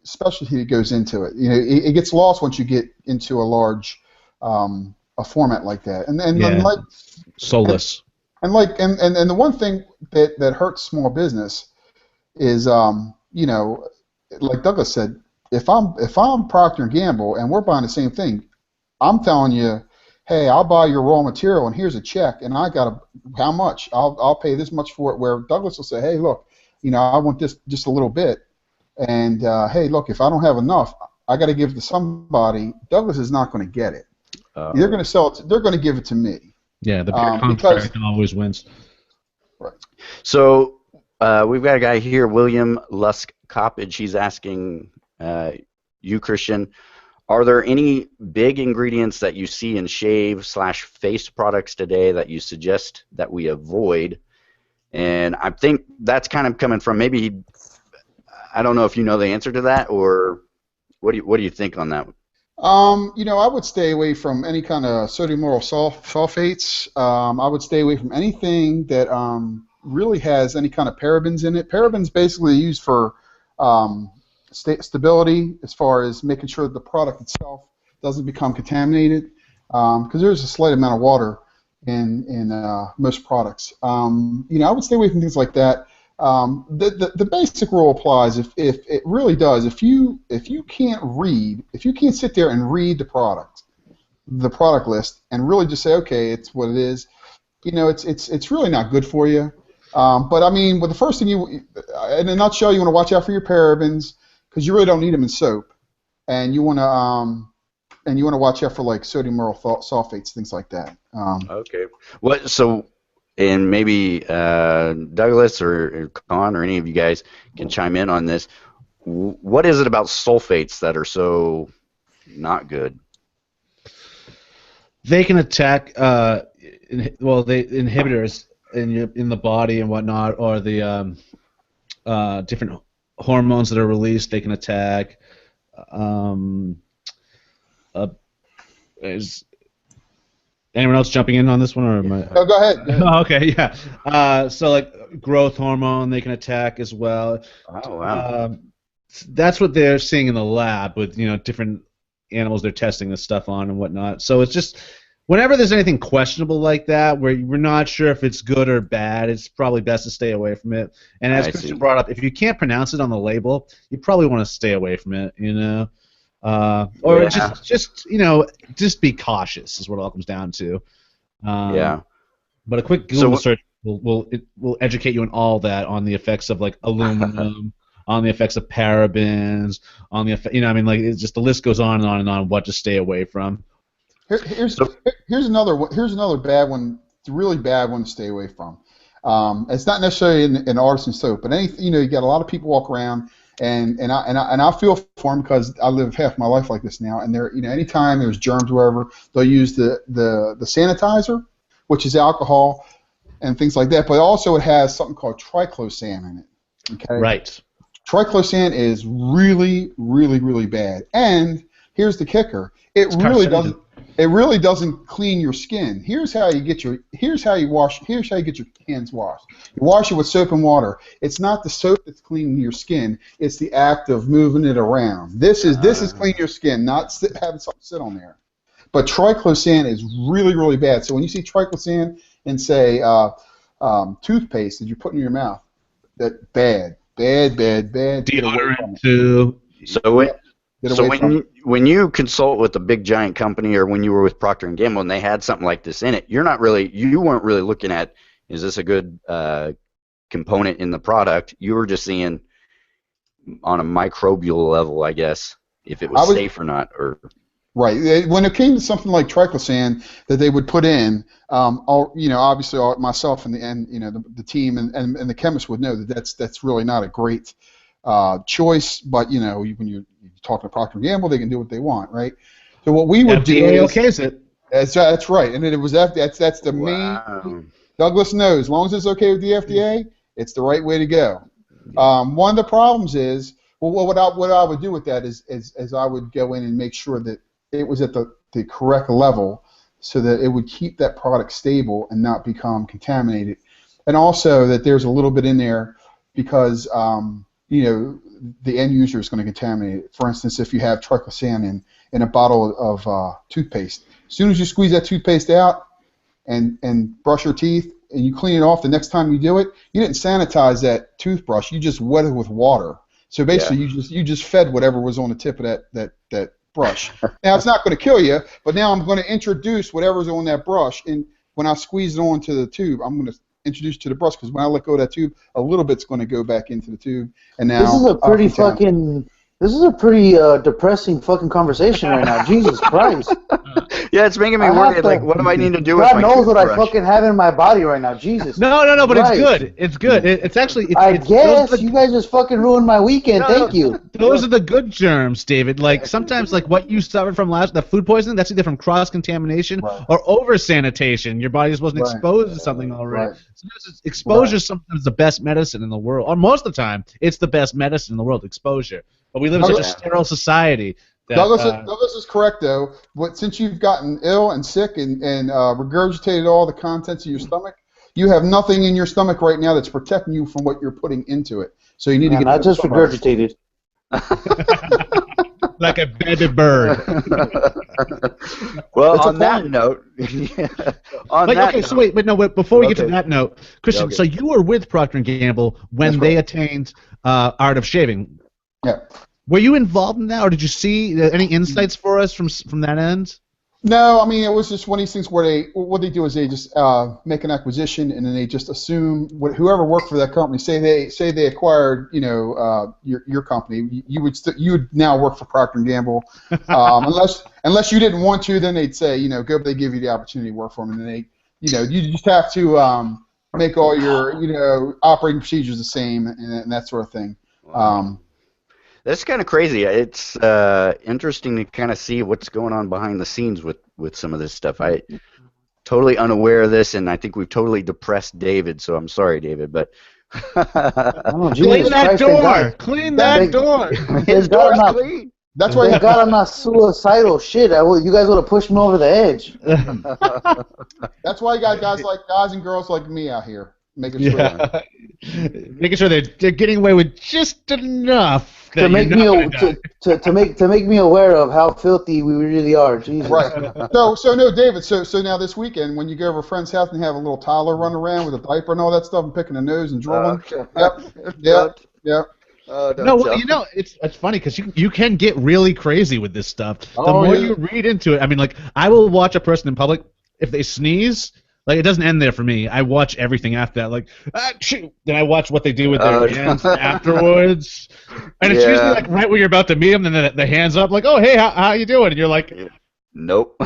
specialty that goes into it. It gets lost once you get into a large a format like that. And soulless. And the one thing that hurts small business is like Douglas said, if I'm Procter & Gamble and we're buying the same thing, I'm telling you, hey, I'll buy your raw material and here's a check, and how much? I'll pay this much for it. Where Douglas will say, hey, look, I want this just a little bit, and hey, look, if I don't have enough, I got to give it to somebody. Douglas is not going to get it. They're going to sell it. They're going to give it to me. Yeah, the contract always wins. Right. So we've got a guy here, William Lusk Coppage. He's asking you, Christian, are there any big ingredients that you see in shave/face products today that you suggest that we avoid? And I think that's kind of coming from maybe, I don't know if you know the answer to that, or what do you think on that? I would stay away from any kind of sodium lauryl sulfates. I would stay away from anything that really has any kind of parabens in it. Parabens basically used for stability, as far as making sure that the product itself doesn't become contaminated, because there's a slight amount of water in most products. I would stay away from things like that. The basic rule applies. If it really does, if you can't sit there and read the product list and really just say, okay, it's what it is, it's really not good for you. But I mean, the first thing in a nutshell, you want to watch out for your parabens, because you really don't need them in soap, and you want to watch out for like sodium lauryl sulfates, things like that. Okay. And maybe Douglas or Con or any of you guys can chime in on this. What is it about sulfates that are so not good? They can attack the inhibitors in the body and whatnot, or the different hormones that are released. They can attack. Is anyone else jumping in on this one, or am I? No, go ahead. Oh, okay, yeah. So like growth hormone, they can attack as well. Oh wow. That's what they're seeing in the lab with different animals they're testing this stuff on and whatnot. So it's just whenever there's anything questionable like that, where we're not sure if it's good or bad, it's probably best to stay away from it. And as Christian brought up, if you can't pronounce it on the label, you probably want to stay away from it. Or just be cautious is what it all comes down to. But a quick Google search will educate you on all that, on the effects of like aluminum, on the effects of parabens, on the effect, it's just the list goes on and on and on what to stay away from. Here's another bad one, really bad one to stay away from. It's not necessarily in artisan soap, but you got a lot of people walk around. And I feel for them, because I live half my life like this now. And anytime there's germs or wherever, they'll use the sanitizer, which is alcohol and things like that. But also it has something called triclosan in it. Okay. Right. Triclosan is really, really, really bad. And here's the kicker: it really doesn't clean your skin. Here's how you get your hands washed. You wash it with soap and water. It's not the soap that's cleaning your skin. It's the act of moving it around. This is cleaning your skin, not having something sit on there. But triclosan is really, really bad. So when you see triclosan in, say, toothpaste that you put in your mouth, that bad. Deodorant too. When you consult with a big giant company, or when you were with Procter & Gamble and they had something like this in it, you weren't really looking at, is this a good component in the product? You were just seeing on a microbial level, I guess, if it was safe or not. Right. When it came to something like triclosan that they would put in, obviously myself and the team and the chemist would know that that's really not a great choice. But when you're talking to Procter & Gamble, they can do what they want, right? So what we would do is it. That's right, and it was that's the main. Douglas knows, as long as it's okay with the FDA, it's the right way to go. One of the problems is, what I would do with that is I would go in and make sure that it was at the correct level, so that it would keep that product stable and not become contaminated, and also that there's a little bit in there because the end user is going to contaminate it. For instance, if you have triclosan in a bottle of toothpaste, as soon as you squeeze that toothpaste out and brush your teeth and you clean it off, the next time you do it, you didn't sanitize that toothbrush. You just wet it with water. So basically, you just fed whatever was on the tip of that brush. Now it's not going to kill you, but now I'm going to introduce whatever's on that brush, and when I squeeze it onto the tube, I'm going to introduce to the brush, because when I let go of that tube, a little bit's going to go back into the tube, and now this is a pretty depressing fucking conversation right now. Jesus Christ. Yeah, it's making me worried. Like, what do I need to do? God knows what I fucking have in my body right now. Jesus. No, but it's good. It's good. It's actually. I guess you guys just fucking ruined my weekend. Thank you. Those are the good germs, David. Like sometimes, like what you suffered from the food poisoning, that's either from cross contamination or over sanitation. Your body just wasn't exposed to something already. Sometimes exposure is sometimes the best medicine in the world, or most of the time, it's the best medicine in the world. Exposure. But we live in such a sterile society. Douglas is correct, though. Since you've gotten ill and sick and regurgitated all the contents of your stomach, you have nothing in your stomach right now that's protecting you from what you're putting into it. So you need to get. Not just regurgitated. Like a baby bird. Well, on that note, before we get to that note, Christian, so you were with Procter & Gamble when they attained Art of Shaving. Yeah. Were you involved in that, or did you see any insights for us from that end? No, I mean, it was just one of these things where what they do is they just make an acquisition, and then they just assume whoever worked for that company. Say they acquired your company, you would now work for Procter & Gamble, unless you didn't want to. Then they'd say go. They give you the opportunity to work for them, and then you just have to make all your operating procedures the same and that sort of thing. That's kind of crazy. It's interesting to kind of see what's going on behind the scenes with some of this stuff. I totally unaware of this, and I think we've totally depressed David. So I'm sorry, David, but clean that door. Clean that door. His door's clean. That's why. Thank God I'm not suicidal. Shit, you guys would have pushed me over the edge. That's why you got guys and girls like me out here. Making sure, making sure they're getting away with just enough to make me aware of how filthy we really are. Jesus. Right. So no, David. So now this weekend, when you go over a friend's house and have a little toddler run around with a diaper and all that stuff and picking a nose and drooling. Yep. It's funny because you can get really crazy with this stuff. The more you read into it, I mean, like I will watch a person in public if they sneeze. Like, it doesn't end there for me. I watch everything after that. Like, shoot. Then I watch what they do with their hands afterwards. And it's usually, like, right when you're about to meet them, then the hands up, like, oh, hey, how you doing? And you're like... Nope.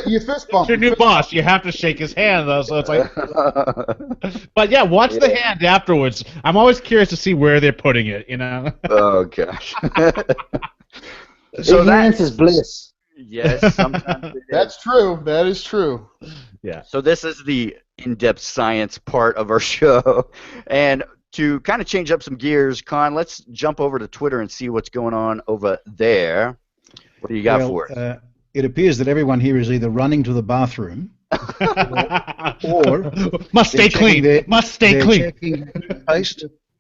You fist bump. It's your new boss. You have to shake his hand, though, so it's like... But, yeah, watch the hand afterwards. I'm always curious to see where they're putting it, Oh, gosh. So ignorance is bliss. Yes, sometimes That's true. That is true. Yeah. So this is the in-depth science part of our show, and to kind of change up some gears, Con, let's jump over to Twitter and see what's going on over there. What do you got for us? It appears that everyone here is either running to the bathroom or must stay clean. Must stay clean.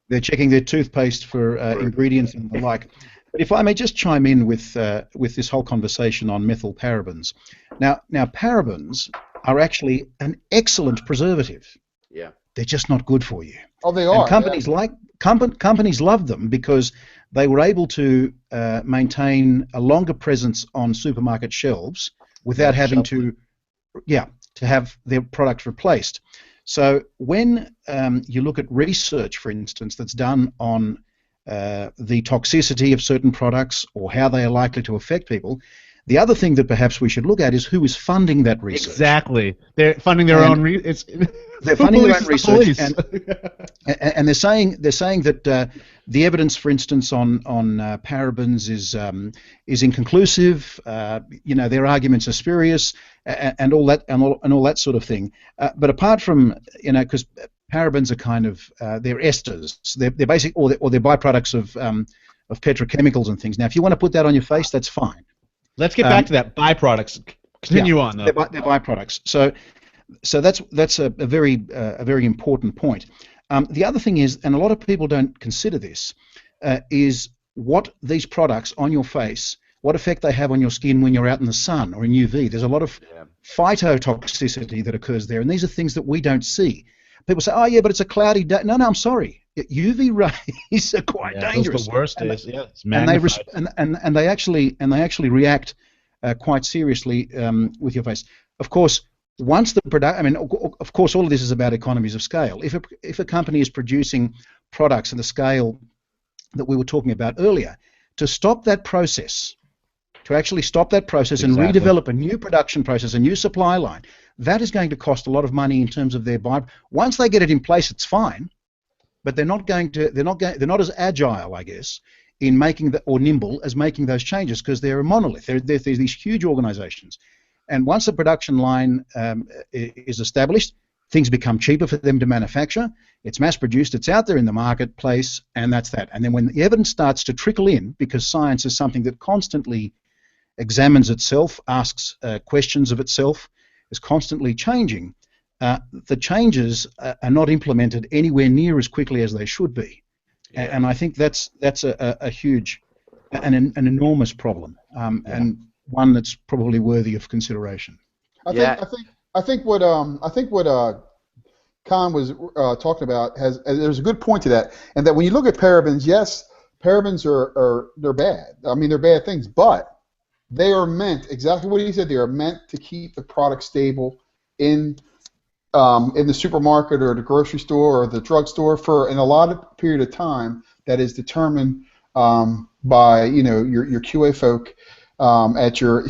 They're checking their toothpaste for ingredients and the like. But if I may just chime in with this whole conversation on methylparabens. Now parabens are actually an excellent preservative. Yeah. They're just not good for you. Oh, they are. And companies love them because they were able to maintain a longer presence on supermarket shelves without having to have their product replaced. So when you look at research, for instance, that's done on the toxicity of certain products or how they are likely to affect people, the other thing that perhaps we should look at is who is funding that research. Exactly. They're funding their own research. They're funding their own research, and they're saying that the evidence, for instance, on parabens is inconclusive. Their arguments are spurious, and all that sort of thing. But apart from because parabens are kind of they're esters. They're basic, or they're byproducts of petrochemicals and things. Now, if you want to put that on your face, that's fine. Let's get back to that byproducts. Continue on though. They're byproducts. So that's a very important point. The other thing is, and a lot of people don't consider this, is what these products on your face, what effect they have on your skin when you're out in the sun or in UV. There's a lot of phytotoxicity that occurs there, and these are things that we don't see. People say, "Oh yeah, but it's a cloudy day." No, I'm sorry. UV rays are quite dangerous. Those are the worst days. Yeah, it's magnified. And they actually react quite seriously with your face. Of course, once the product, of course, all of this is about economies of scale. If a company is producing products at the scale that we were talking about earlier, to stop that process, and redevelop a new production process, a new supply line, that is going to cost a lot of money in terms of their buy. Once they get it in place, it's fine, but they're not as agile, I guess, in making or nimble as making those changes because they're a monolith. They're these huge organizations. And once the production line is established, things become cheaper for them to manufacture. It's mass-produced. It's out there in the marketplace, and that's that. And then when the evidence starts to trickle in, because science is something that constantly examines itself, asks questions of itself, is constantly changing, the changes are not implemented anywhere near as quickly as they should be. Yeah. And I think that's a huge, an enormous problem. And one that's probably worthy of consideration. I think what Con was talking about there's a good point to that, and that when you look at parabens, yes, parabens they're bad. I mean, they're bad things, but they are meant, exactly what he said, they are meant to keep the product stable in the supermarket or the grocery store or the drugstore for an allotted period of time that is determined by your QA folk.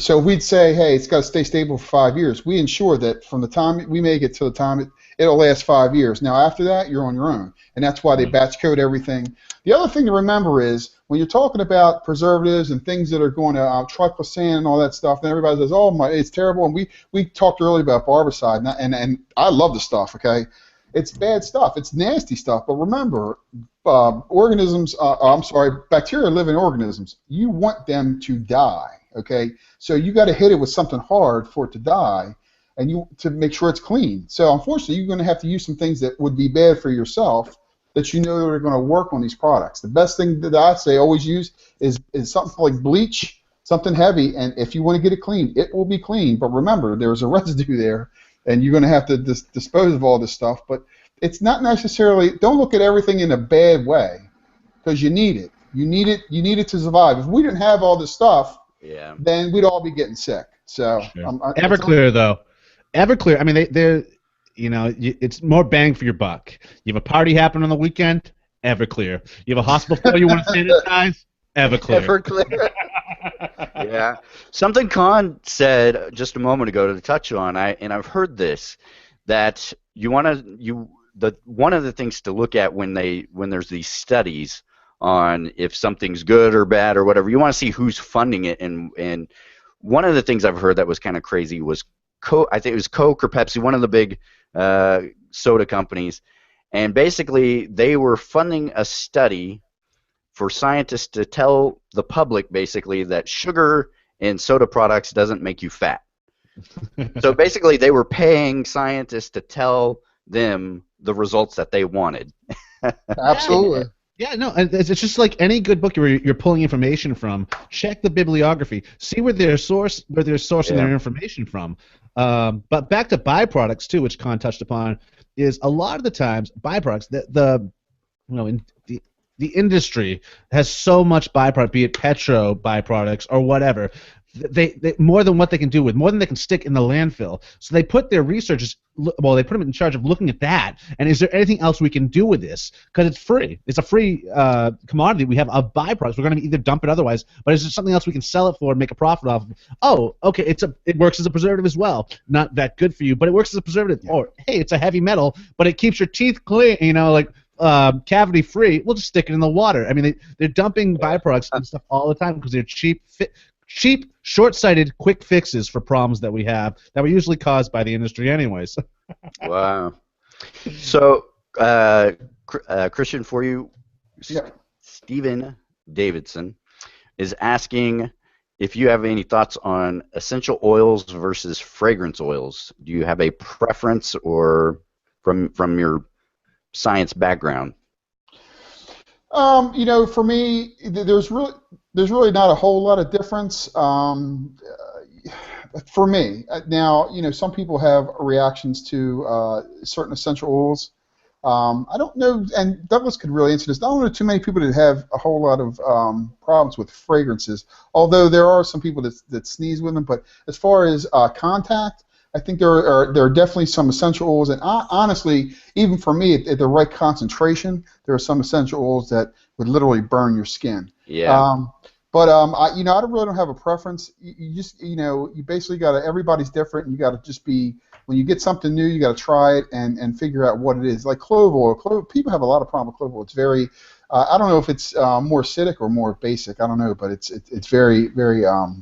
So we'd say, hey, it's got to stay stable for 5 years. We ensure that from the time we make it to the time it'll last 5 years. Now after that, you're on your own, and that's why they batch code everything. The other thing to remember is when you're talking about preservatives and things that are going to triclosan and all that stuff, and everybody says, "Oh it's terrible." And we talked earlier about barbicide, and I love the stuff. Okay, it's bad stuff. It's nasty stuff. But remember, bacteria live in organisms. You want them to die. Okay, so you got to hit it with something hard for it to die, and to make sure it's clean. So unfortunately, you're going to have to use some things that would be bad for yourself that you know that are going to work on these products. The best thing that I say always use is something like bleach, something heavy, and if you want to get it clean, it will be clean. But remember, there's a residue there, and you're going to have to dispose of all this stuff. But it's not necessarily. Don't look at everything in a bad way, because you need it. You need it to survive. If we didn't have all this stuff, then we'd all be getting sick. So Everclear though, Everclear. I mean, they're it's more bang for your buck. You have a party happen on the weekend, Everclear. You have a hospital you want to sanitize, Everclear. Everclear. Yeah. Something Con said just a moment ago to touch on, I've heard this, that one of the things to look at when there's these studies on if something's good or bad or whatever, you want to see who's funding it, and one of the things I've heard that was kind of crazy was I think it was Coke or Pepsi, one of the big soda companies, And basically, they were funding a study for scientists to tell the public, basically, that sugar in soda products doesn't make you fat. So basically, they were paying scientists to tell them the results that they wanted. Absolutely. Yeah, no, and it's just like any good book where you're pulling information from. Check the bibliography, see where they're sourcing their information from. But back to byproducts too, which Khan touched upon, is a lot of the times byproducts the industry has so much byproduct, be it petro byproducts or whatever. They more than what they can do with, more than they can stick in the landfill. So they put their researchers, they put them in charge of looking at that. And is there anything else we can do with this? Because it's free. It's a free commodity we have of byproducts. We're going to either dump it otherwise, but is there something else we can sell it for and make a profit off of? Oh, okay, it works as a preservative as well. Not that good for you, but it works as a preservative. Yeah. Or hey, it's a heavy metal, but it keeps your teeth clean. Cavity free. We'll just stick it in the water. I mean, they're dumping byproducts and stuff all the time because they're cheap, short-sighted, quick fixes for problems that we have that were usually caused by the industry anyways. Wow. So, Christian, for you, Stephen Davidson is asking if you have any thoughts on essential oils versus fragrance oils. Do you have a preference, or from your science background? For me, there's really not a whole lot of difference. For me, now, some people have reactions to certain essential oils. I don't know, and Douglas could really answer this. I don't know too many people that have a whole lot of problems with fragrances, although there are some people that sneeze with them. But as far as contact, I think there are definitely some essential oils, and honestly, even for me, at the right concentration, there are some essential oils that would literally burn your skin. Yeah. But I really don't have a preference. You just, you basically got to. Everybody's different, and you got to just be. When you get something new, you got to try it and figure out what it is. Like clove oil. People have a lot of problem with clove oil. It's very. I don't know if it's more acidic or more basic. I don't know, but it's very very. It'll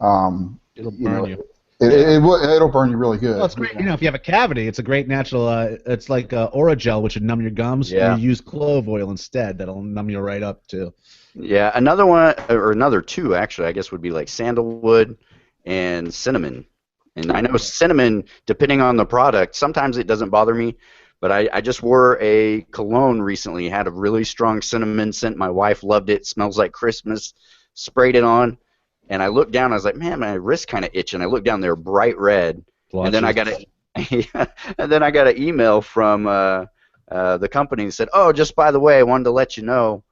burn you. It'll burn you really good. Well, it's great. If you have a cavity, it's a great natural. It's like Oragel, which would numb your gums. Yeah. You use clove oil instead. That'll numb you right up too. Yeah. Another one, or another two, actually, I guess, would be like sandalwood and cinnamon. And I know cinnamon, depending on the product, sometimes it doesn't bother me. But I just wore a cologne recently. It had a really strong cinnamon scent. My wife loved it. Smells like Christmas. Sprayed it on. And I looked down. I was like, man, my wrist's kind of itching. I looked down. They were bright red. And then I got an email from the company and said, oh, just by the way, I wanted to let you know,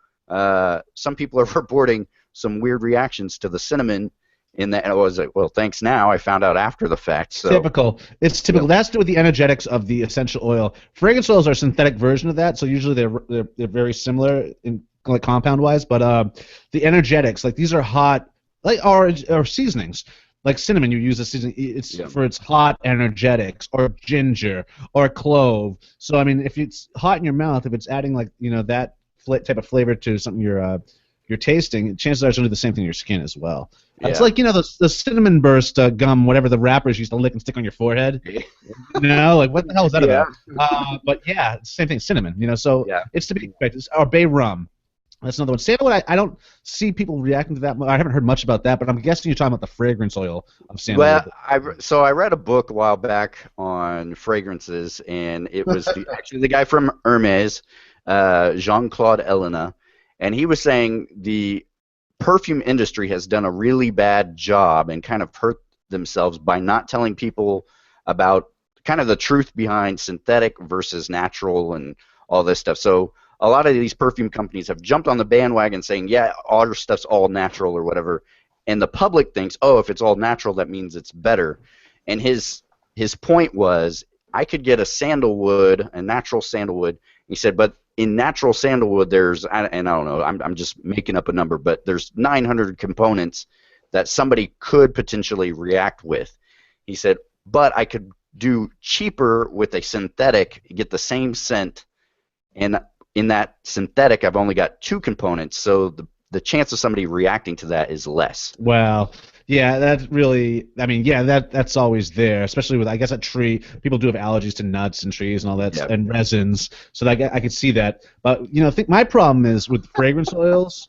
some people are reporting some weird reactions to the cinnamon. And I was like, well, thanks now. I found out after the fact. So. Typical. It's typical. That's to do with the energetics of the essential oil. Fragrance oils are a synthetic version of that, so usually they're very similar in like compound-wise. But the energetics, like these are hot. Like or seasonings, like cinnamon, you use a seasoning. It's for its hot energetics, or ginger, or clove. So I mean, if it's hot in your mouth, if it's adding like that type of flavor to something you're tasting, chances are it's going to do the same thing in your skin as well. Yeah. It's like the cinnamon burst gum, whatever the wrappers used to lick and stick on your forehead. Like what the hell is that about? But yeah, it's the same thing, cinnamon. So it's to be expected. Or bay rum. That's another one. Sandalwood, I don't see people reacting to that. I haven't heard much about that, but I'm guessing you're talking about the fragrance oil of sandalwood. Well, I read a book a while back on fragrances, and it was actually the guy from Hermes, Jean-Claude Ellena, and he was saying the perfume industry has done a really bad job and kind of hurt themselves by not telling people about kind of the truth behind synthetic versus natural and all this stuff. So a lot of these perfume companies have jumped on the bandwagon saying, yeah, all your stuff's all natural or whatever. And the public thinks, oh, if it's all natural, that means it's better. And his point was, I could get a natural sandalwood. He said, but in natural sandalwood, there's, and I don't know, I'm just making up a number, but there's 900 components that somebody could potentially react with. He said, but I could do cheaper with a synthetic, get the same scent, and in that synthetic, I've only got 2 components, so the chance of somebody reacting to that is less. Well, Yeah, that really. I mean, yeah, that's always there, especially with I guess a tree. People do have allergies to nuts and trees and all that, Yep. and resins. So I could see that. But I think my problem is with fragrance oils,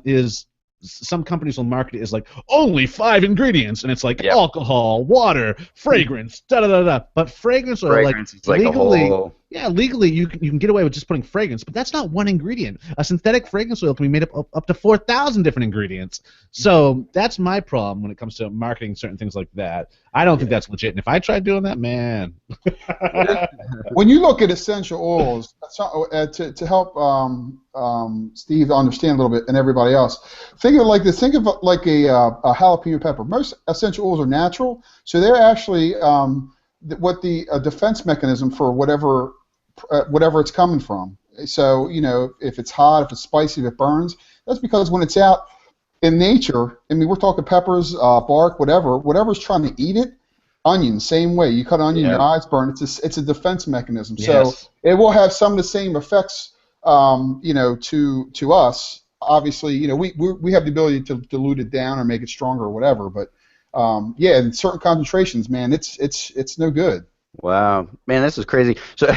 is some companies will market it as like only 5 ingredients, and it's like Yep. alcohol, water, fragrance, da da da da. But fragrance oil, Fragrance is like legally, a whole. yeah, legally you can get away with just putting fragrance, but that's not one ingredient. A synthetic fragrance oil can be made up to 4,000 different ingredients. So that's my problem when it comes to marketing certain things like that. I don't think that's legit. And if I tried doing that, man. When you look at essential oils, to help Steve understand a little bit and everybody else, think of it like this. Think of it like a jalapeno pepper. Most essential oils are natural, so they're actually what the defense mechanism for whatever it's coming from. So if it's hot, if it's spicy, if it burns, that's because when it's out in nature, I mean, we're talking peppers, bark, whatever's trying to eat it. Onion, same way. You cut an onion, your eyes burn. It's a defense mechanism. Yes. So it will have some of the same effects, to us. Obviously, we have the ability to dilute it down or make it stronger or whatever. But in certain concentrations, man, it's no good. Wow, man, this is crazy. So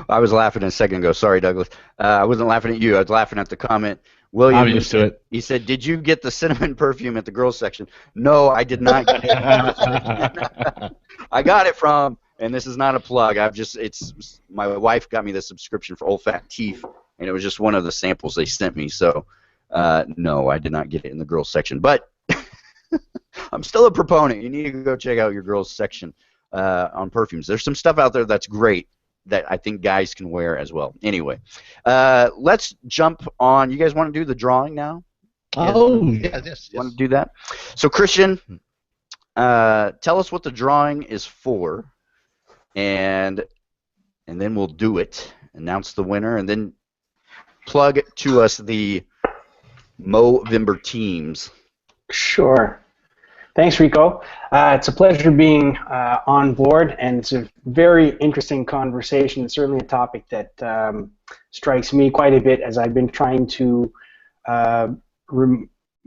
I was laughing a second ago. Sorry, Douglas. I wasn't laughing at you. I was laughing at the comment. William, I'm used to it. He said, "Did you get the cinnamon perfume at the girls section?" No, I did not get it. I got it from, and this is not a plug. It's my wife got me the subscription for Old Fat Teeth, and it was just one of the samples they sent me. So, no, I did not get it in the girls section. But I'm still a proponent. You need to go check out your girls section on perfumes. There's some stuff out there that's great that I think guys can wear as well. Anyway, let's jump on. You guys want to do the drawing now? Oh, yes. Want to do that? So, Christian, tell us what the drawing is for, and then we'll do it. Announce the winner, and then plug to us the Movember teams. Sure. Thanks, Rico. It's a pleasure being on board, and it's a very interesting conversation. It's certainly a topic that strikes me quite a bit as I've been trying to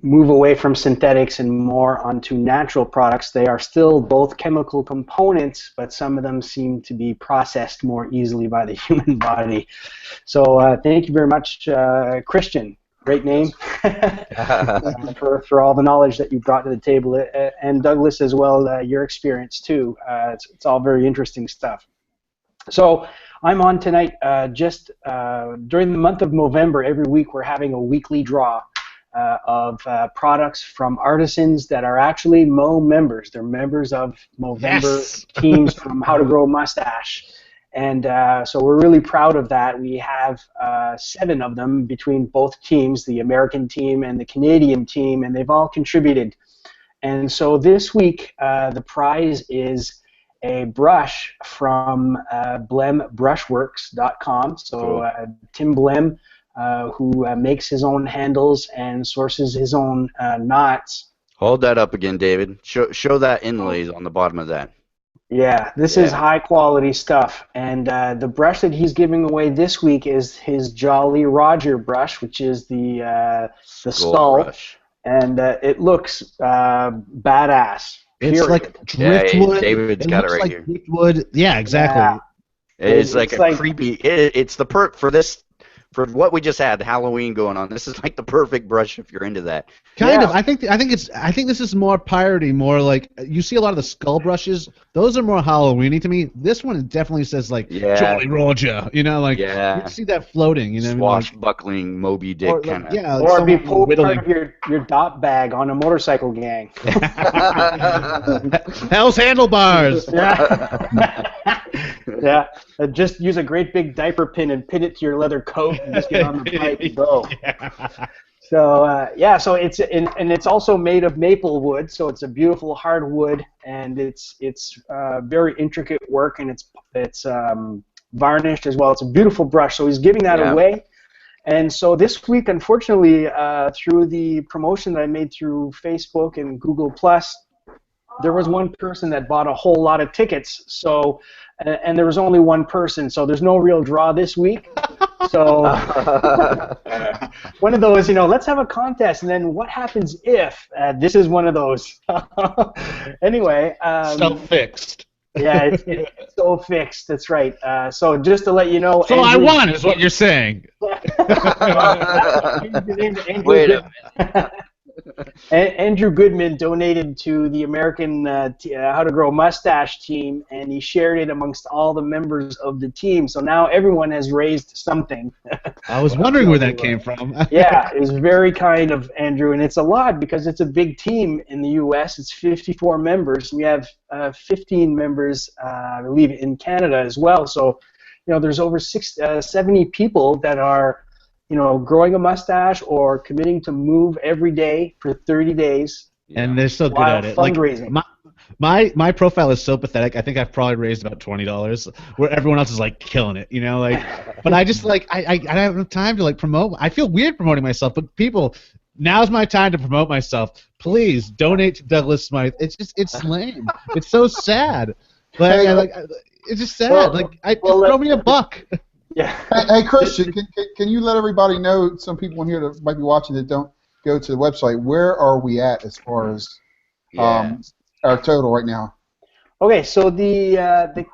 move away from synthetics and more onto natural products. They are still both chemical components, but some of them seem to be processed more easily by the human body. So thank you very much, Christian. Great name for all the knowledge that you brought to the table, and Douglas as well, your experience too. It's all very interesting stuff. So I'm on tonight just during the month of November. Every week we're having a weekly draw of products from artisans that are actually Mo members. They're members of Movember teams from How to Grow a Mustache. And so we're really proud of that. We have 7 of them between both teams, the American team and the Canadian team, and they've all contributed. And so this week, the prize is a brush from blembrushworks.com. So Tim Blem, who makes his own handles and sources his own knots. Hold that up again, David. Show that inlays on the bottom of that. Yeah, this is high quality stuff, and the brush that he's giving away this week is his Jolly Roger brush, which is the skull brush. And it looks badass. It's like driftwood. David's got it right here. Driftwood. Yeah, exactly. Yeah. It's like creepy. It's the for what we just had, Halloween going on. This is like the perfect brush if you're into that. Kind of. I think this is more piratey, more like you see a lot of the skull brushes. Those are more Halloweeny to me. This one definitely says like Jolly Roger. You see that floating. Swashbuckling Moby Dick kind of. Yeah. Or be pulled part of your dot bag on a motorcycle gang. Hell's handlebars. Yeah. Just use a great big diaper pin and pin it to your leather coat and just get on the bike and go. So so it's also made of maple wood, so it's a beautiful hardwood, and it's very intricate work, and it's varnished as well. It's a beautiful brush. So he's giving that away. And so this week, unfortunately, through the promotion that I made through Facebook and Google+, there was one person that bought a whole lot of tickets, so and there was only one person, so there's no real draw this week. So one of those, let's have a contest, and then what happens if this is one of those. Anyway, So fixed. yeah, it's so fixed. That's right. So just to let you know, So I won, is what you're saying. Wait a minute. Andrew Goodman donated to the American How to Grow Mustache team, and he shared it amongst all the members of the team. So now everyone has raised something. I was wondering where that came from. Yeah, it was very kind of Andrew, and it's a lot because it's a big team in the U.S. It's 54 members. We have 15 members, I believe, in Canada as well. So, there's over 70 people that are growing a mustache or committing to move every day for 30 days. And they're so good while at it. fundraising. Like, my profile is so pathetic. I think I've probably raised about $20, where everyone else is like killing it, But I just I don't have time to promote. I feel weird promoting myself, but people, now's my time to promote myself. Please donate to Douglas Smythe. It's lame. It's so sad. It's just sad. Throw me a buck. Yeah. Hey, Christian, can you let everybody know, some people in here that might be watching that don't go to the website, where are we at as far as our total right now? Okay, so the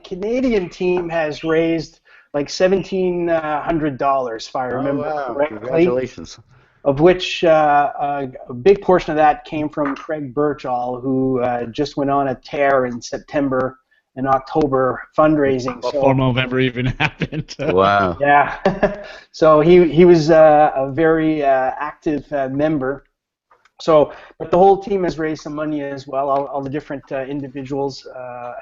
Canadian team has raised like $1,700, if I remember correctly. Congratulations. Of which a big portion of that came from Craig Birchall, who just went on a tear in September and October fundraising. Before November even happened. Wow. Yeah. So he was a very active member. So, but the whole team has raised some money as well. All the different individuals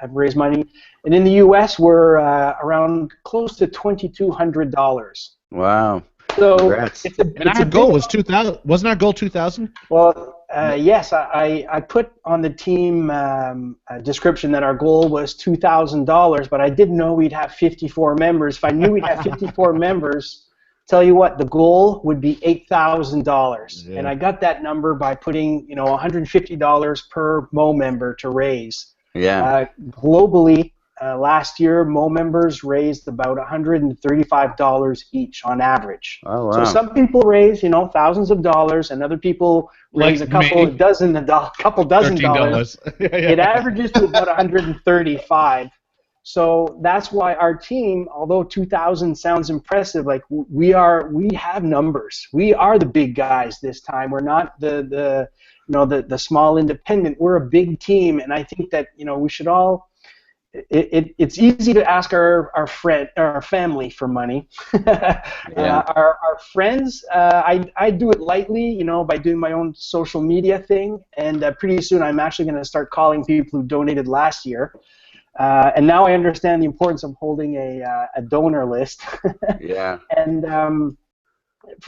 have raised money. And in the U.S., we're around close to $2,200. Wow. So Congrats. And our goal was 2,000. Wasn't our goal 2,000? Well, yes, I put on the team description that our goal was $2,000, but I didn't know we'd have 54 members. If I knew we'd have 54 members, tell you what, the goal would be $8,000, and I got that number by putting $150 per Mo member to raise. Yeah. Globally, last year, Mo members raised about $135 each on average. Oh, wow. So some people raise, thousands of dollars, and other people raise a couple dozen dollars. It averages to about 135. So that's why our team, although 2,000 sounds impressive, we have numbers. We are the big guys this time. We're not the small independent. We're a big team, and I think that we should all. It's easy to ask our family for money. Our friends, I do it lightly, by doing my own social media thing, and pretty soon I'm actually going to start calling people who donated last year. And now I understand the importance of holding a donor list. Yeah. And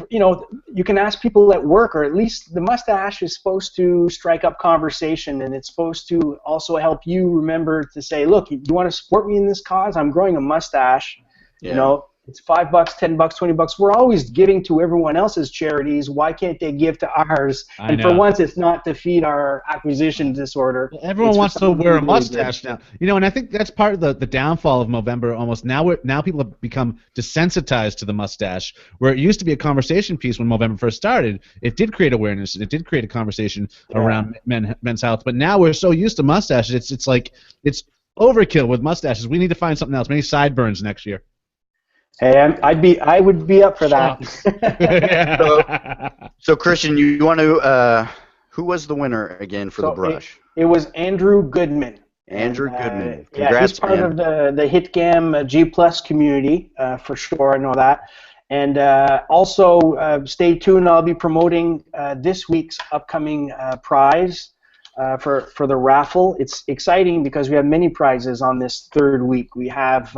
you can ask people at work, or at least the mustache is supposed to strike up conversation, and it's supposed to also help you remember to say, look, you want to support me in this cause? I'm growing a mustache. Yeah. It's $5, $10, $20. We're always giving to everyone else's charities. Why can't they give to ours? And for once, it's not to feed our acquisition disorder. Everyone wants to wear a mustache now. And I think that's part of the downfall of Movember. Almost now people have become desensitized to the mustache, where it used to be a conversation piece when Movember first started. It did create awareness. It did create a conversation around men's health. But now we're so used to mustaches. It's like it's overkill with mustaches. We need to find something else. Maybe sideburns next year. Hey, I would be up for that. So Christian, you want to? Who was the winner again for the brush? It was Andrew Goodman. Andrew Goodman. Congrats, he's part of the HitGam G Plus community for sure. I know that. And also stay tuned. I'll be promoting this week's upcoming prize for the raffle. It's exciting because we have many prizes on this third week. We have.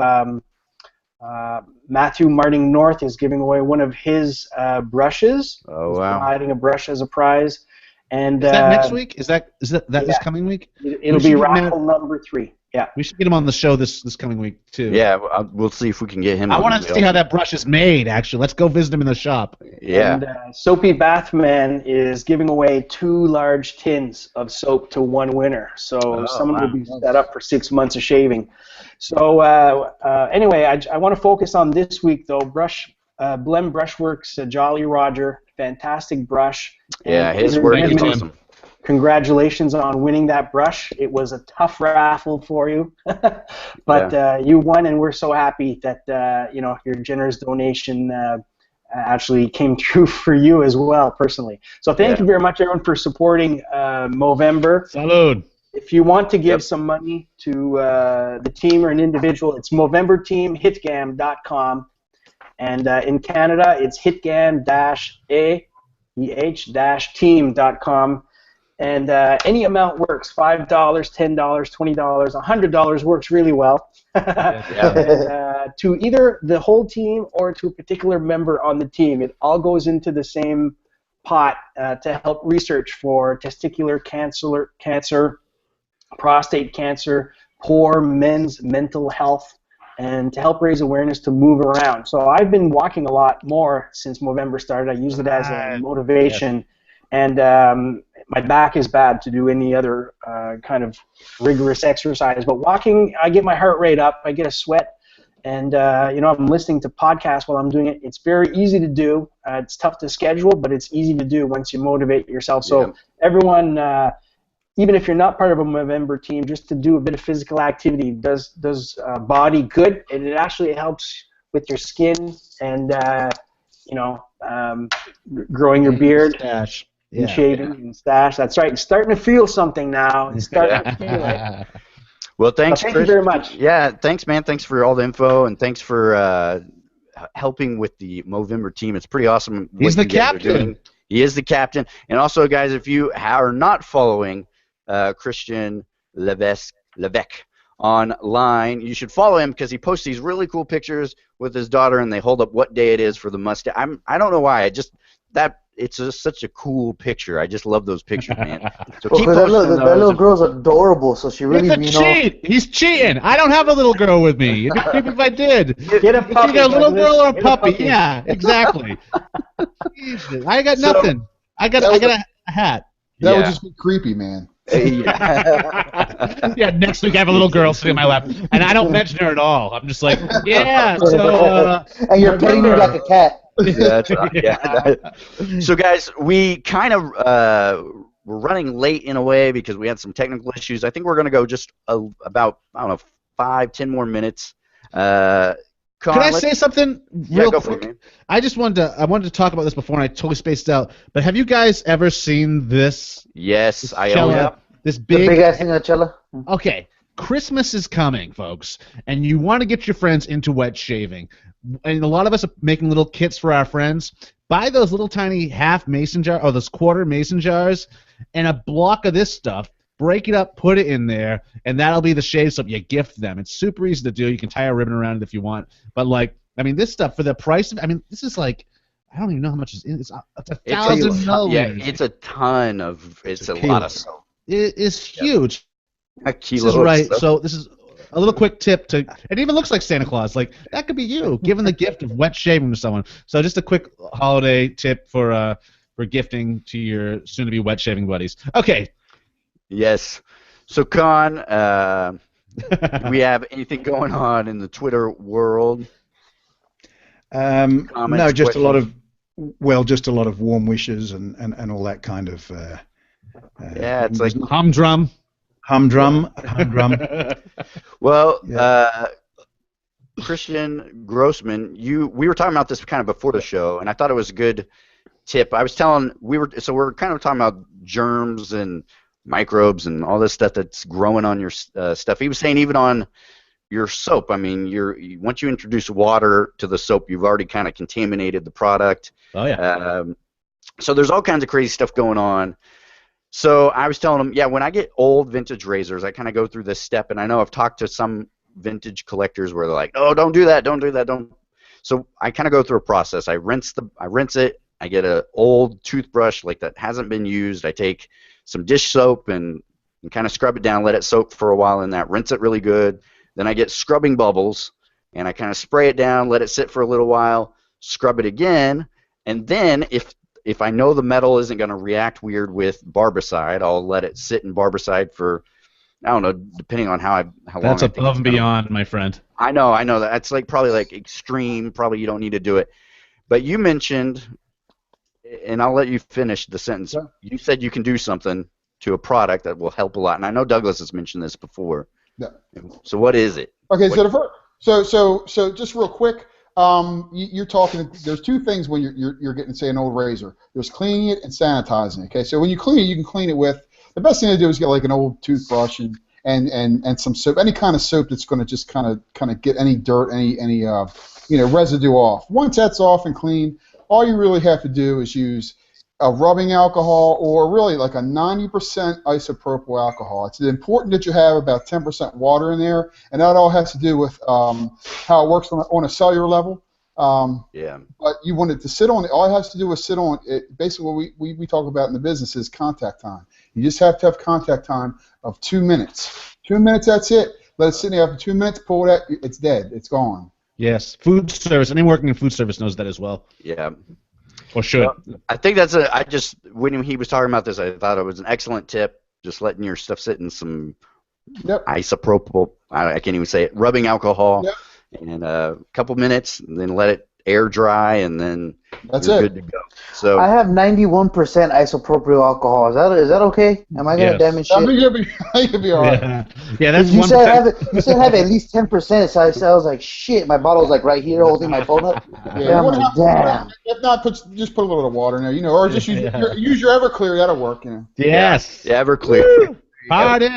Matthew Martin North is giving away one of his brushes. Oh, He's wow! providing a brush as a prize. And is that next week? Is that this coming week? It'll be raffle number 3. We should get him on the show this coming week too. Yeah, we'll see if we can get him. I on want as to see well. how that brush is made. Actually, let's go visit him in the shop. Yeah. And Soapy Bathman is giving away 2 large tins of soap to one winner. So someone will be set up for 6 months of shaving. So anyway, I want to focus on this week though. Blem Brushworks, Jolly Roger, fantastic brush. Yeah, And his ladies and work is gentlemen, awesome. Congratulations on winning that brush. It was a tough raffle for you, but you won, and we're so happy that your generous donation actually came through for you as well, personally. So thank you very much, everyone, for supporting Movember. Salud. If you want to give some money to the team or an individual, it's MovemberTeamHitGam.com, and in Canada, it's hitgam-team.com. And any amount works. $5, $10, $20, $100 works really well. And, to either the whole team or to a particular member on the team. It all goes into the same pot to help research for testicular cancer, prostate cancer, poor men's mental health, and to help raise awareness to move around. So I've been walking a lot more since Movember started. I use it as a motivation. And my back is bad to do any other kind of rigorous exercise. But walking, I get my heart rate up, I get a sweat, and I'm listening to podcasts while I'm doing it. It's very easy to do. It's tough to schedule, but it's easy to do once you motivate yourself. So everyone, even if you're not part of a Movember team, just to do a bit of physical activity does body good, and it actually helps with your skin and growing your beard. Stash. And shaving and stash. That's right. It's starting to feel something now. It's starting to feel it. Well, thanks, Thank Chris. you very much. Yeah, thanks, man. Thanks for all the info, and thanks for helping with the Movember team. It's pretty awesome. He's the what you guys are captain. doing. He is the captain. And also, guys, if you are not following Christian Levesque online, you should follow him because he posts these really cool pictures with his daughter, and they hold up what day it is for the mustache. I don't know why. It's just such a cool picture. I just love those pictures, man. So keep posting that little girl's adorable, so she really, It's a cheat. He's cheating. I don't have a little girl with me. It'd be creepy if I did. Get a puppy. Either a little girl or a Get puppy. Yeah, exactly. Jesus, I got nothing. I got a hat. That would just be creepy, man. Yeah, next week I have a little girl sitting in my lap, and I don't mention her at all. I'm just like, yeah, so... and you're petting her like a cat. Yeah, that's right. Yeah. So, guys, we kind of we're running late in a way because we had some technical issues. I think we're going to go just about 5-10 more minutes. Can I say something real go quick? for it, man. I wanted to talk about this before, and I totally spaced out. But have you guys ever seen this? Yes, I Cella, own it. this The big big ass thing of Cella. Okay, Christmas is coming, folks, and you want to get your friends into wet shaving. And a lot of us are making little kits for our friends. Buy those little tiny half mason jar or those quarter mason jars, and a block of this stuff. Break it up, put it in there, and that'll be the shave soap you gift them. It's super easy to do. You can tie a ribbon around it if you want. But this stuff for the price of, this is like, I don't even know how much it's in. It's 1,000 milliliters. Yeah, it's a ton of. It's a lot of soap. It is huge. A This kilo is of right. soap. So this is a little quick tip to. It even looks like Santa Claus. Like that could be you giving the gift of wet shaving to someone. So just a quick holiday tip for gifting to your soon-to-be wet shaving buddies. Okay. Yes. So, Con, do we have anything going on in the Twitter world? No, Comments, just a lot questions? of just a lot of warm wishes and all that kind of. Yeah, it's like Humdrum. humdrum. Well, Yeah. Christian Grossman, we were talking about this kind of before the show, and I thought it was a good tip. I was telling we're kind of talking about germs and microbes and all this stuff that's growing on your stuff. He was saying even on your soap. I mean, once you introduce water to the soap, you've already kind of contaminated the product. Oh yeah. So there's all kinds of crazy stuff going on. So I was telling him, yeah, when I get old vintage razors, I kind of go through this step, and I know I've talked to some vintage collectors where they're like, oh, don't do that. So I kind of go through a process. I rinse it. I get an old toothbrush like that hasn't been used. I take some dish soap and and kind of scrub it down, let it soak for a while in that, rinse it really good. Then I get scrubbing bubbles, and I kind of spray it down, let it sit for a little while, scrub it again, and then if I know the metal isn't going to react weird with barbicide, I'll let it sit in barbicide for, I don't know, depending on how long. That's above and beyond, my friend. I know that. That's probably extreme. Probably you don't need to do it. But you mentioned, and I'll let you finish the sentence. Sure. You said you can do something to a product that will help a lot, and I know Douglas has mentioned this before. Yeah. So what is it? Okay, so just real quick, you're talking. There's two things when you're getting, say, an old razor. There's cleaning it and sanitizing. Okay, so when you clean it, you can clean it with, the best thing to do is get like an old toothbrush and some soap, any kind of soap that's going to just kind of get any dirt, any residue off. Once that's off and clean, all you really have to do is use a rubbing alcohol, or really like a 90% isopropyl alcohol. It's important that you have about 10% water in there, and that all has to do with how it works on a cellular level. Yeah. But you want it to sit on it. All it has to do is sit on it. Basically, what we talk about in the business is contact time. You just have to have contact time of 2 minutes. 2 minutes, that's it. Let it sit there. After 2 minutes, pull it out. It's dead. It's gone. Yes, food service. Anyone working in food service knows that as well. Yeah. Or should. I think when he was talking about this, I thought it was an excellent tip, just letting your stuff sit in some isopropyl, I can't even say it, rubbing alcohol, and a couple minutes, and then let it air dry, and then you're good to go. So I have 91% isopropyl alcohol. Is that okay? Am I gonna damage shit? You'll be all right. Yeah, that's you said have at least 10%. So I was like, shit. My bottle's like right here, holding my phone up. Yeah, I'm like, damn. If not, just put a little water in there, or just use your Everclear. That'll work. Yes. Yeah, Everclear. Party.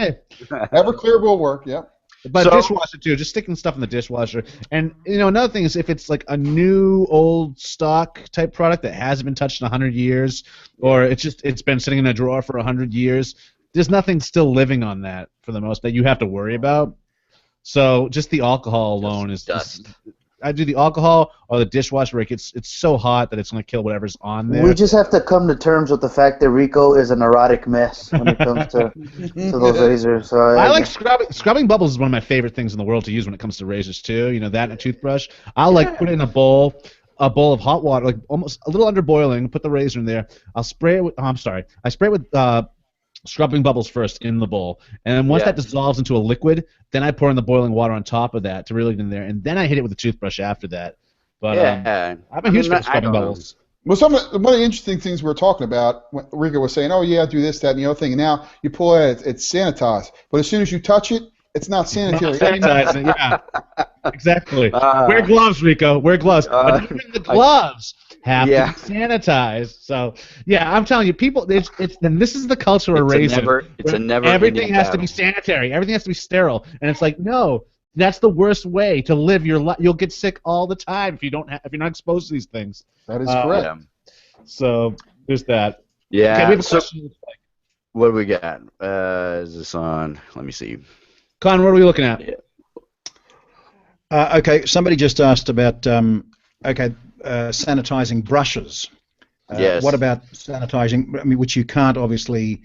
Everclear will work. Yep. But dishwasher too, just sticking stuff in the dishwasher. And another thing is, if it's like a new old stock type product that hasn't been touched in 100 years, or it's been sitting in a drawer for 100 years, there's nothing still living on that for the most that you have to worry about. So just the alcohol alone is dust. I do the alcohol or the dishwasher. It's so hot that it's going to kill whatever's on there. We just have to come to terms with the fact that Rico is a neurotic mess when it comes to those razors. So I like scrubbing bubbles is one of my favorite things in the world to use when it comes to razors too. That and a toothbrush. I'll put it in a bowl of hot water, like almost a little under boiling. Put the razor in there. I'll spray it with. I spray it with scrubbing bubbles first in the bowl, and then once that dissolves into a liquid, then I pour in the boiling water on top of that to really get in there, and then I hit it with a toothbrush after that. But I'm a huge fan of scrubbing bubbles. Well, one of the interesting things we were talking about, when Rico was saying, oh yeah, do this, that, and the other thing, and now you pull it, it's sanitized, but as soon as you touch it, it's not sanitary. Sanitizing, yeah, exactly. Wear gloves, Rico. Wear gloves. But even the gloves have to be sanitized. So yeah, I'm telling you, people. And this is the culture of razor. It's a never. Everything has to be sanitary. Everything has to be sterile. And it's like, no, that's the worst way to live your life. You'll get sick all the time if you're not exposed to these things. That is correct. Yeah. So there's that. Yeah. Okay, we have a question. What do we got? Is this on? Let me see. Con, what are we looking at? Okay, somebody just asked about sanitizing brushes. Yes. What about sanitizing? I mean, which you can't obviously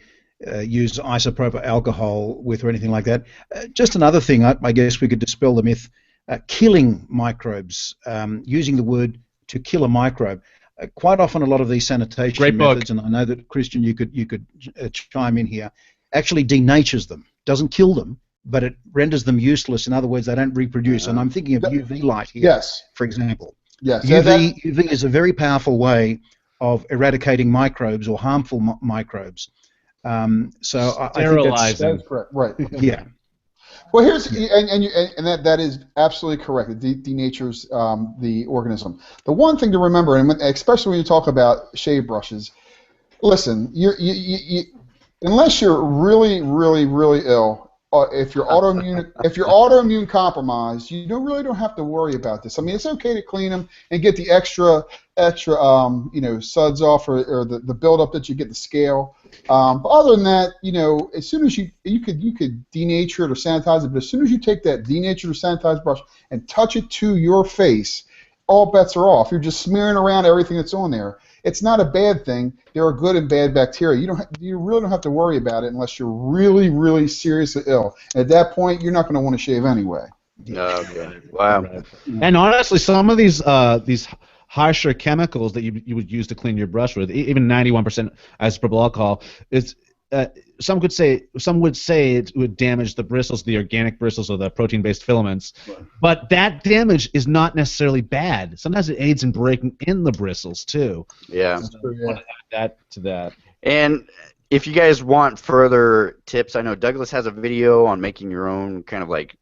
use isopropyl alcohol with or anything like that. Just another thing, I guess we could dispel the myth. Killing microbes, using the word to kill a microbe. Quite often, a lot of these sanitation methods, and I know that Christian, you could chime in here, actually denatures them. Doesn't kill them, but it renders them useless. In other words, they don't reproduce. And I'm thinking of UV light here, for example. Yes. UV is a very powerful way of eradicating microbes or harmful microbes. So I think that's correct. Right. Yeah. Well, here's and that is absolutely correct. It denatures the organism. The one thing to remember, and especially when you talk about shave brushes, listen, you unless you're really, really, really ill, if you're autoimmune compromised, you really don't have to worry about this. I mean, it's okay to clean them and get the extra suds off or the buildup that you get, the scale. But other than that, as soon as you could denature it or sanitize it, but as soon as you take that denatured or sanitized brush and touch it to your face, all bets are off. You're just smearing around everything that's on there. it's not a bad thing. There are good and bad bacteria. You really don't have to worry about it unless you're really, really seriously ill. At that point, you're not going to want to shave anyway. Okay. Wow. Right. And honestly, some of these harsher chemicals that you would use to clean your brush with, even 91% isopropyl alcohol, is some would say it would damage the bristles, the organic bristles or the protein-based filaments. Right. But that damage is not necessarily bad. Sometimes it aids in breaking in the bristles too. Yeah. So I want to add that to that. And if you guys want further tips, I know Douglas has a video on making your own kind of like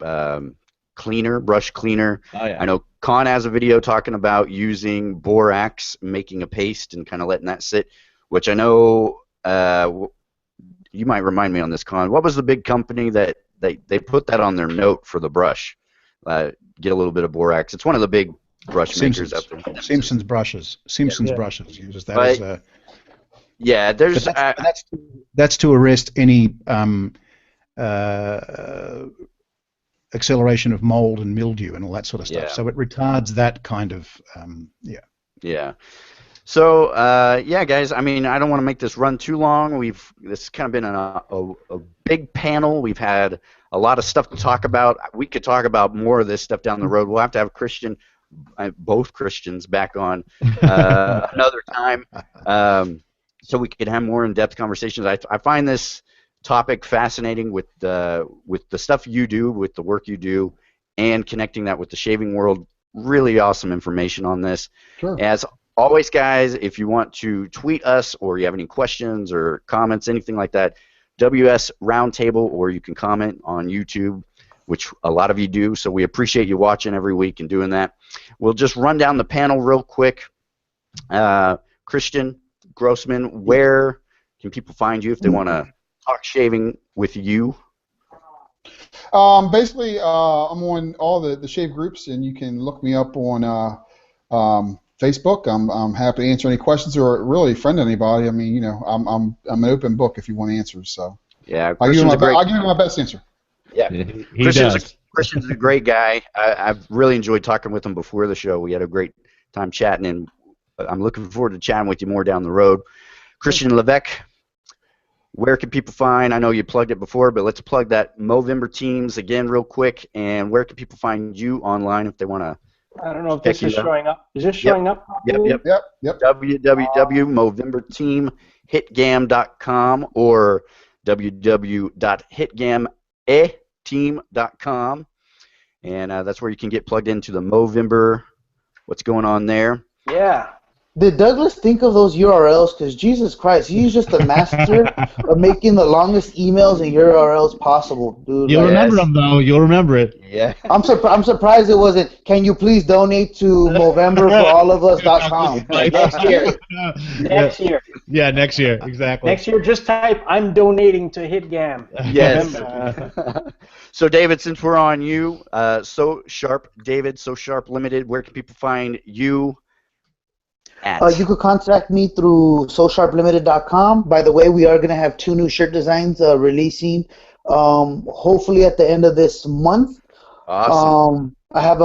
cleaner, brush cleaner. Oh, yeah. I know Con has a video talking about using borax, making a paste and kind of letting that sit, which I know you might remind me on this, Con. What was the big company that they put that on their note for the brush? Get a little bit of borax. It's one of the big brush makers out there. Simpsons brushes. Simpsons brushes uses that But, as yeah, there's that's to arrest any acceleration of mold and mildew and all that sort of stuff. Yeah. So it retards that kind of Yeah. So, yeah, guys, I mean, I don't want to make this run too long. This has kind of been a big panel. We've had a lot of stuff to talk about. We could talk about more of this stuff down the road. We'll have to have both Christians back on another time so we could have more in-depth conversations. I find this topic fascinating with the stuff you do, with the work you do, and connecting that with the shaving world. Really awesome information on this. Sure. As always, guys, if you want to tweet us or you have any questions or comments, anything like that, WS Roundtable, or you can comment on YouTube, which a lot of you do, so we appreciate you watching every week and doing that. We'll just run down the panel real quick. Christian Grossman, where can people find you if they want to talk shaving with you? Basically, I'm on all the shave groups, and you can look me up on Facebook. I'm happy to answer any questions or really friend anybody. I mean, you know, I'm an open book if you want answers. So yeah, I'll give you my best answer. Yeah, Christian's a great guy. I've really enjoyed talking with him before the show. We had a great time chatting, and I'm looking forward to chatting with you more down the road. Christian Levesque, where can people find? I know you plugged it before, but let's plug that Movember Teams again real quick. And where can people find you online if they want to? I don't know if this is showing up. Is this showing up? Yep. www.movemberteamhitgam.com or www.hitgameteam.com, and that's where you can get plugged into the Movember. What's going on there? Yeah. Did Douglas think of those URLs? Because Jesus Christ, he's just a master of making the longest emails and URLs possible, dude. You'll remember them, though. You'll remember it. Yeah. I'm surprised it wasn't, can you please donate to MovemberForAllOfUs.com. Next year. Next year. Yeah, next year. Exactly. Next year, just type, I'm donating to HitGam. Yes. So, David, since we're on you, So Sharp Limited, where can people find you? You could contact me through SoSharpLimited.com. By the way, we are going to have 2 new shirt designs releasing hopefully at the end of this month. Awesome. I have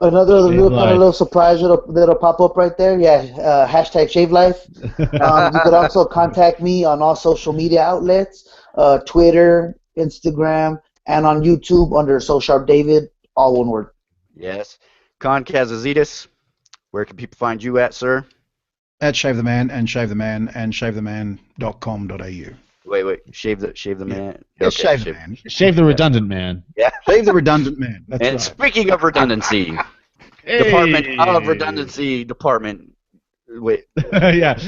another little surprise that'll pop up right there. Yeah, hashtag Shave Life. You could also contact me on all social media outlets, Twitter, Instagram, and on YouTube under So Sharp David, all one word. Yes. Con Kazazitis, where can people find you at, sir? at Shave the Man and Shave the Man and shavetheman.com.au. Wait, shave the man. Yes, Shave the Man. Shave the redundant man. Yeah. Shave the redundant man. That's And right. speaking of redundancy, Department of Redundancy Department. Wait. yeah.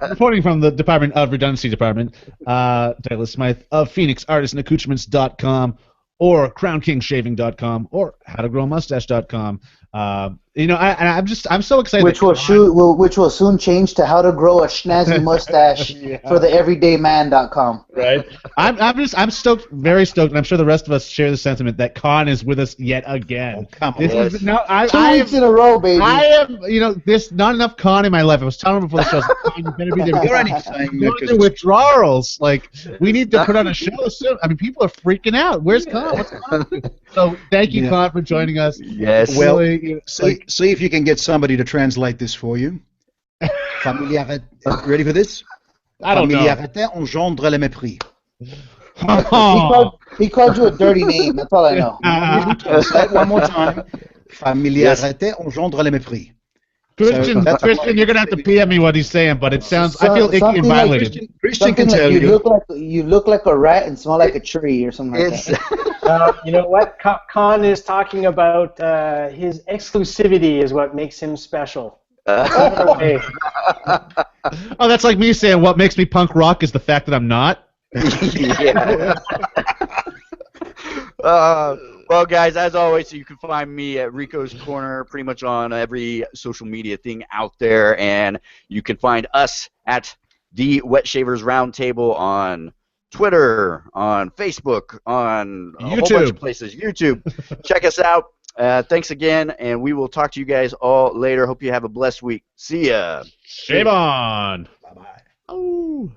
Reporting from the Department of Redundancy Department, Douglas Smythe of PhoenixArtistsandAccoutrements.com or CrownKingShaving.com or HowToGrowAMustache.com. I'm so excited. Which will soon change to HowToGrowA Schnazzy Mustache for the EverydayMan.com. Right. I'm stoked, very stoked, and I'm sure the rest of us share the sentiment that Con is with us yet again. Oh, come on. This Yes. is, no, I, 2 I weeks am, in a row, baby. I am, there's not enough Con in my life. I was telling him before the show, I was like, Con, you better be there. You're only saying that Going 'cause to it's- withdrawals. Like, we need to put on a show soon. I mean, people are freaking out. Where's Con? What's Con? So, thank you, Yeah. Con, for joining us. Yes. Well, Really, see if you can get somebody to translate this for you. Familiarité. Ready for this? I don't know. Familiarité engendre le mépris. Oh. He called you a dirty name. That's all I know. Say it one more time. Familiarité engendre le mépris. Christian, So- Christian, you're gonna have to PM me what he's saying, but it sounds. I feel icky Something and like violated. Christian can Something tell like you. you look like a rat and smell like a tree or something like It's that. You know what? Khan is talking about his exclusivity is what makes him special. Hey, Oh, that's like me saying what makes me punk rock is the fact that I'm not. yeah. Well, guys, as always, you can find me at Rico's Corner pretty much on every social media thing out there, and you can find us at the Wet Shavers Roundtable on Twitter, on Facebook, on a whole bunch YouTube. of places. YouTube. Check us out. Thanks again, and we will talk to you guys all later. Hope you have a blessed week. See ya. Shave on. Bye-bye. Oh.